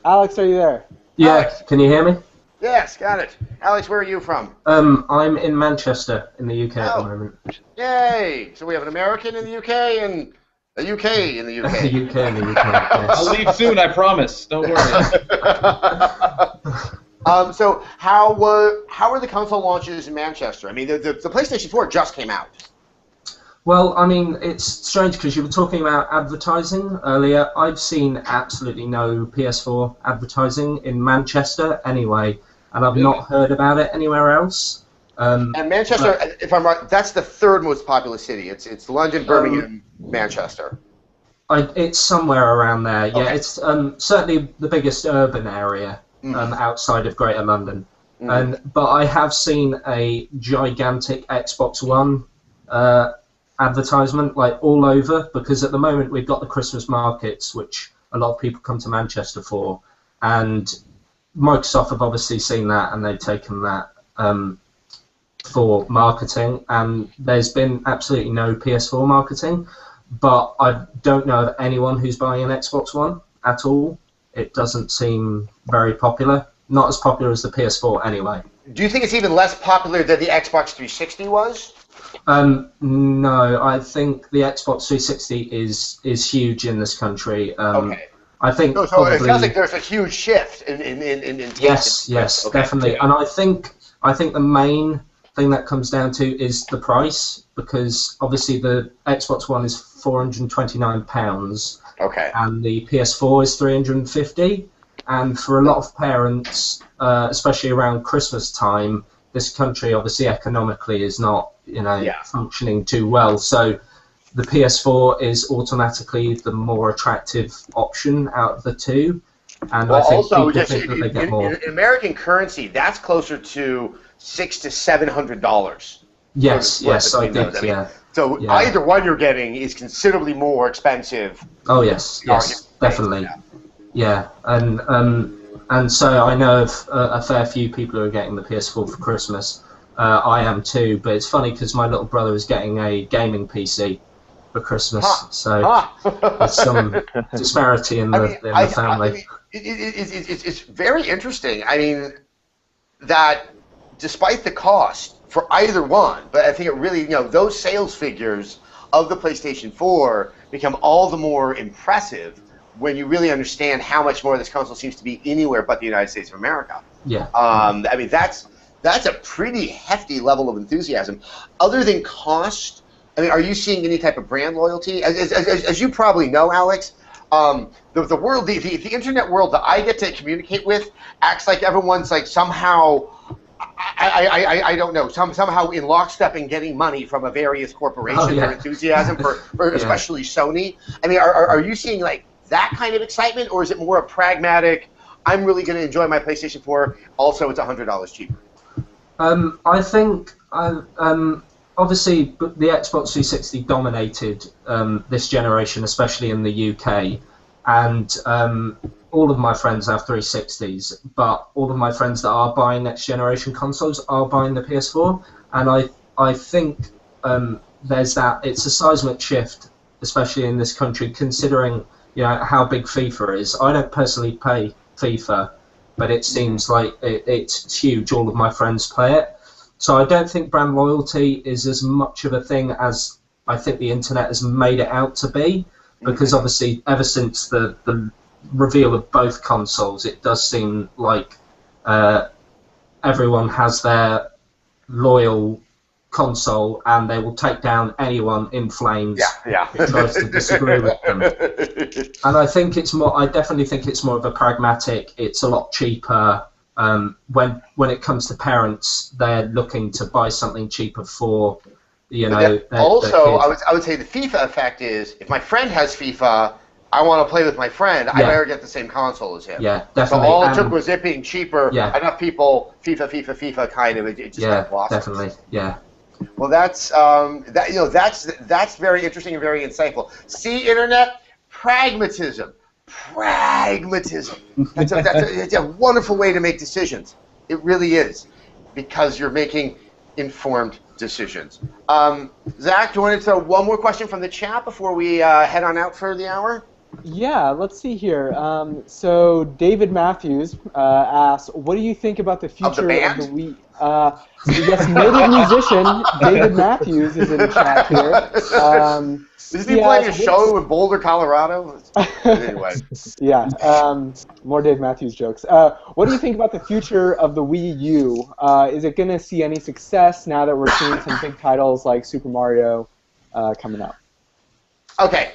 Alex, are you there? Yeah, Alex. Can you hear me? Yes, got it. Alex, where are you from? I'm in Manchester, in the UK at the moment. Yay! So we have an American in the UK and a UK in the UK. The UK in the UK, yes. I'll leave soon, I promise. Don't worry. So how were the console launches in Manchester? I mean, the PlayStation 4 just came out. Well, I mean, it's strange because you were talking about advertising earlier. I've seen absolutely no PS4 advertising in Manchester anyway, and I've not heard about it anywhere else. And Manchester, if I'm right, that's the third most populous city. It's London, Birmingham, Manchester. It's somewhere around there. Yeah, Okay. it's certainly the biggest urban area outside of Greater London. But I have seen a gigantic Xbox One advertisement like all over, because at the moment we've got the Christmas markets, which a lot of people come to Manchester for, and Microsoft have obviously seen that and they've taken that for marketing, and there's been absolutely no PS4 marketing, but I don't know of anyone who's buying an Xbox One at all. It doesn't seem very popular, not as popular as the PS4 anyway. Do you think it's even less popular than the Xbox 360 was? No, I think the Xbox 360 is huge in this country. Okay. I think So probably, it sounds like there's a huge shift in yes, Okay. definitely. And I think the main thing that comes down to is the price, because obviously the Xbox One is £429, Okay. and the PS4 is £350. And for a lot of parents, especially around Christmas time, this country obviously economically is not functioning too well. So the PS4 is automatically the more attractive option out of the two. And Well, I think also, people just think that they get more. in American currency, that's closer to $600 to $700. Yes, yes, I did, I mean, yeah. so Yeah. either one you're getting is considerably more expensive. Oh yes, yes, definitely. Yeah, and so I know of a fair few people who are getting the PS4 for Christmas. I am too, but it's funny because my little brother is getting a gaming PC for Christmas, so there's some disparity in the family. It's very interesting. I mean, that despite the cost for either one, but I think it really, those sales figures of the PlayStation 4 become all the more impressive when you really understand how much more this console seems to be anywhere but the United States of America. Yeah. I mean, that's a pretty hefty level of enthusiasm. Other than cost, I mean, are you seeing any type of brand loyalty? As you probably know, Alex, the world, the internet world that I get to communicate with acts like everyone's like somehow, I don't know, somehow in lockstep in getting money from a various corporation. Their enthusiasm for especially Sony. I mean, are you seeing like that kind of excitement, or is it more a pragmatic, I'm really going to enjoy my PlayStation 4, also it's $100 cheaper? I think obviously the Xbox 360 dominated this generation, especially in the UK, and all of my friends have 360s, but all of my friends that are buying next generation consoles are buying the PS4, and I think there's that, it's a seismic shift, especially in this country, considering how big FIFA is. I don't personally play FIFA, but it seems like it's huge. All of my friends play it. So I don't think brand loyalty is as much of a thing as I think the internet has made it out to be, because obviously ever since the reveal of both consoles, it does seem like everyone has their loyal console and they will take down anyone in flames who tries to disagree with them. And I think it's more, I definitely think it's more of a pragmatic, it's a lot cheaper. When it comes to parents, they're looking to buy something cheaper for, their kids. I would say the FIFA effect is, if my friend has FIFA, I want to play with my friend, I better get the same console as him. Yeah, definitely. So all it took was it being cheaper, enough people, FIFA, kind of, it just kind of blossomed. Definitely, yeah. Well, that's that's very interesting and very insightful. See, internet, pragmatism. That's a wonderful way to make decisions. It really is, because you're making informed decisions. Zach, do you want to throw one more question from the chat before we head on out for the hour? Yeah, let's see here. So David Matthews asks, what do you think about the future of the Wii? Yes, native musician David Matthews is in the chat here. Isn't he playing a show in Boulder, Colorado? Anyway. Yeah, more Dave Matthews jokes. What do you think about the future of the Wii U? Is it going to see any success now that we're seeing some big titles like Super Mario coming up? Okay.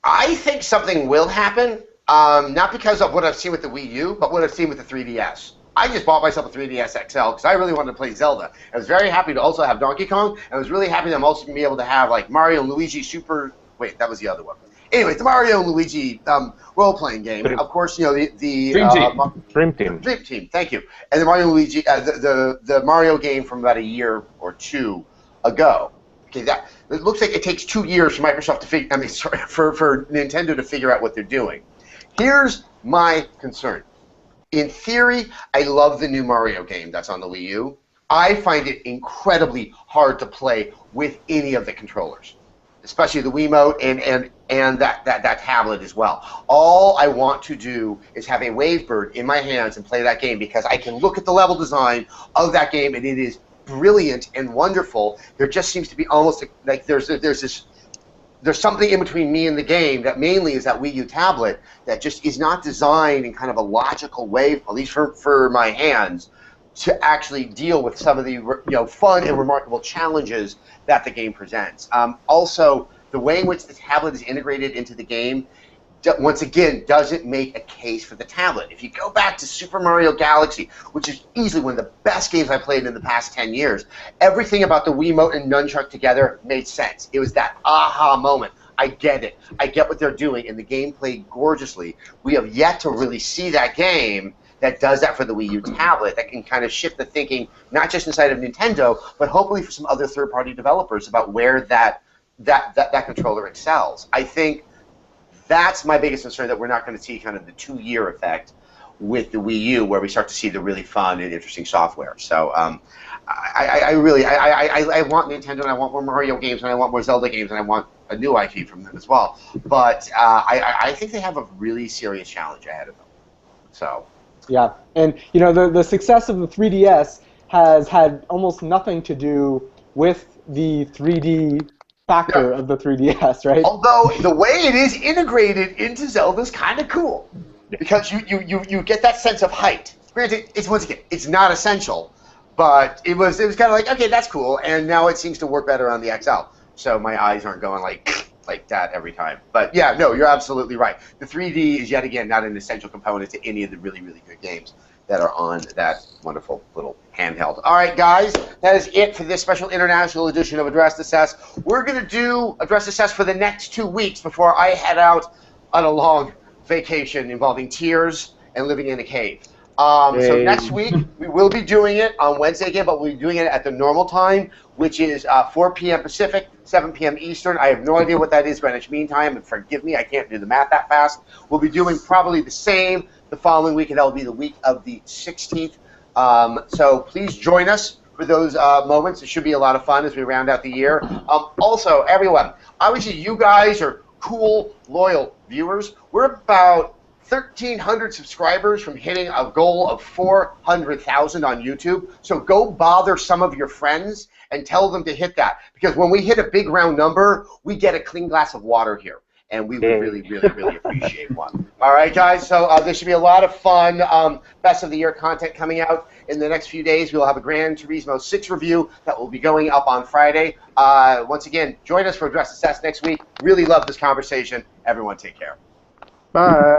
I think something will happen, not because of what I've seen with the Wii U, but what I've seen with the 3DS. I just bought myself a 3DS XL because I really wanted to play Zelda. I was very happy to also have Donkey Kong, and I was really happy that I'm also going to be able to have like Mario and Luigi Super... Wait, that was the other one. Anyway, the Mario and Luigi role-playing game. Of course, the Dream Team. Dream Team, thank you. And the Mario and Luigi, the Mario game from about a year or two ago. Okay, it looks like it takes 2 years for Microsoft to for Nintendo to figure out what they're doing. Here's my concern. In theory, I love the new Mario game that's on the Wii U. I find it incredibly hard to play with any of the controllers, especially the Wiimote and that tablet as well. All I want to do is have a Wavebird in my hands and play that game, because I can look at the level design of that game and it is brilliant and wonderful. There just seems to be almost like there's something in between me and the game that mainly is that Wii U tablet that just is not designed in kind of a logical way, at least for my hands, to actually deal with some of the fun and remarkable challenges that the game presents. Also, the way in which the tablet is integrated into the game, once again, doesn't make a case for the tablet. If you go back to Super Mario Galaxy, which is easily one of the best games I've played in the past 10 years, everything about the Wiimote and Nunchuck together made sense. It was that aha moment. I get it. I get what they're doing, and the game played gorgeously. We have yet to really see that game that does that for the Wii U tablet, that can kind of shift the thinking, not just inside of Nintendo, but hopefully for some other third-party developers about where that controller excels. I think that's my biggest concern, that we're not going to see kind of the 2-year effect with the Wii U, where we start to see the really fun and interesting software. So I really want Nintendo, and I want more Mario games, and I want more Zelda games, and I want a new IP from them as well. But I think they have a really serious challenge ahead of them. So. Yeah, and you know the success of the 3DS has had almost nothing to do with the 3D factor of the 3DS, right? Although the way it is integrated into Zelda is kind of cool, because you get that sense of height. Granted, once again, it's not essential, but it was kind of like, okay, that's cool, and now it seems to work better on the XL. So my eyes aren't going like that every time. But yeah, no, you're absolutely right. The 3D is yet again not an essential component to any of the really, really good games that are on that wonderful little handheld. All right, guys, that is it for this special international edition of Address to Sess. We're going to do Address to Sess for the next 2 weeks before I head out on a long vacation involving tears and living in a cave. So next week, we will be doing it on Wednesday again, but we'll be doing it at the normal time, which is 4 p.m. Pacific, 7 p.m. Eastern. I have no idea what that is Greenwich Mean Time, and forgive me, I can't do the math that fast. We'll be doing probably the same the following week, and that will be the week of the 16th. So please join us for those moments. It should be a lot of fun as we round out the year. Also, everyone, obviously you guys are cool, loyal viewers. We're about 1,300 subscribers from hitting a goal of 400,000 on YouTube. So go bother some of your friends and tell them to hit that. Because when we hit a big round number, we get a clean glass of water here. And we would really, really, really appreciate one. All right, guys, so this should be a lot of fun. Best of the year content coming out in the next few days. We'll have a Gran Turismo 6 review that will be going up on Friday. Once again, join us for Address to Sess next week. Really love this conversation. Everyone take care. Bye.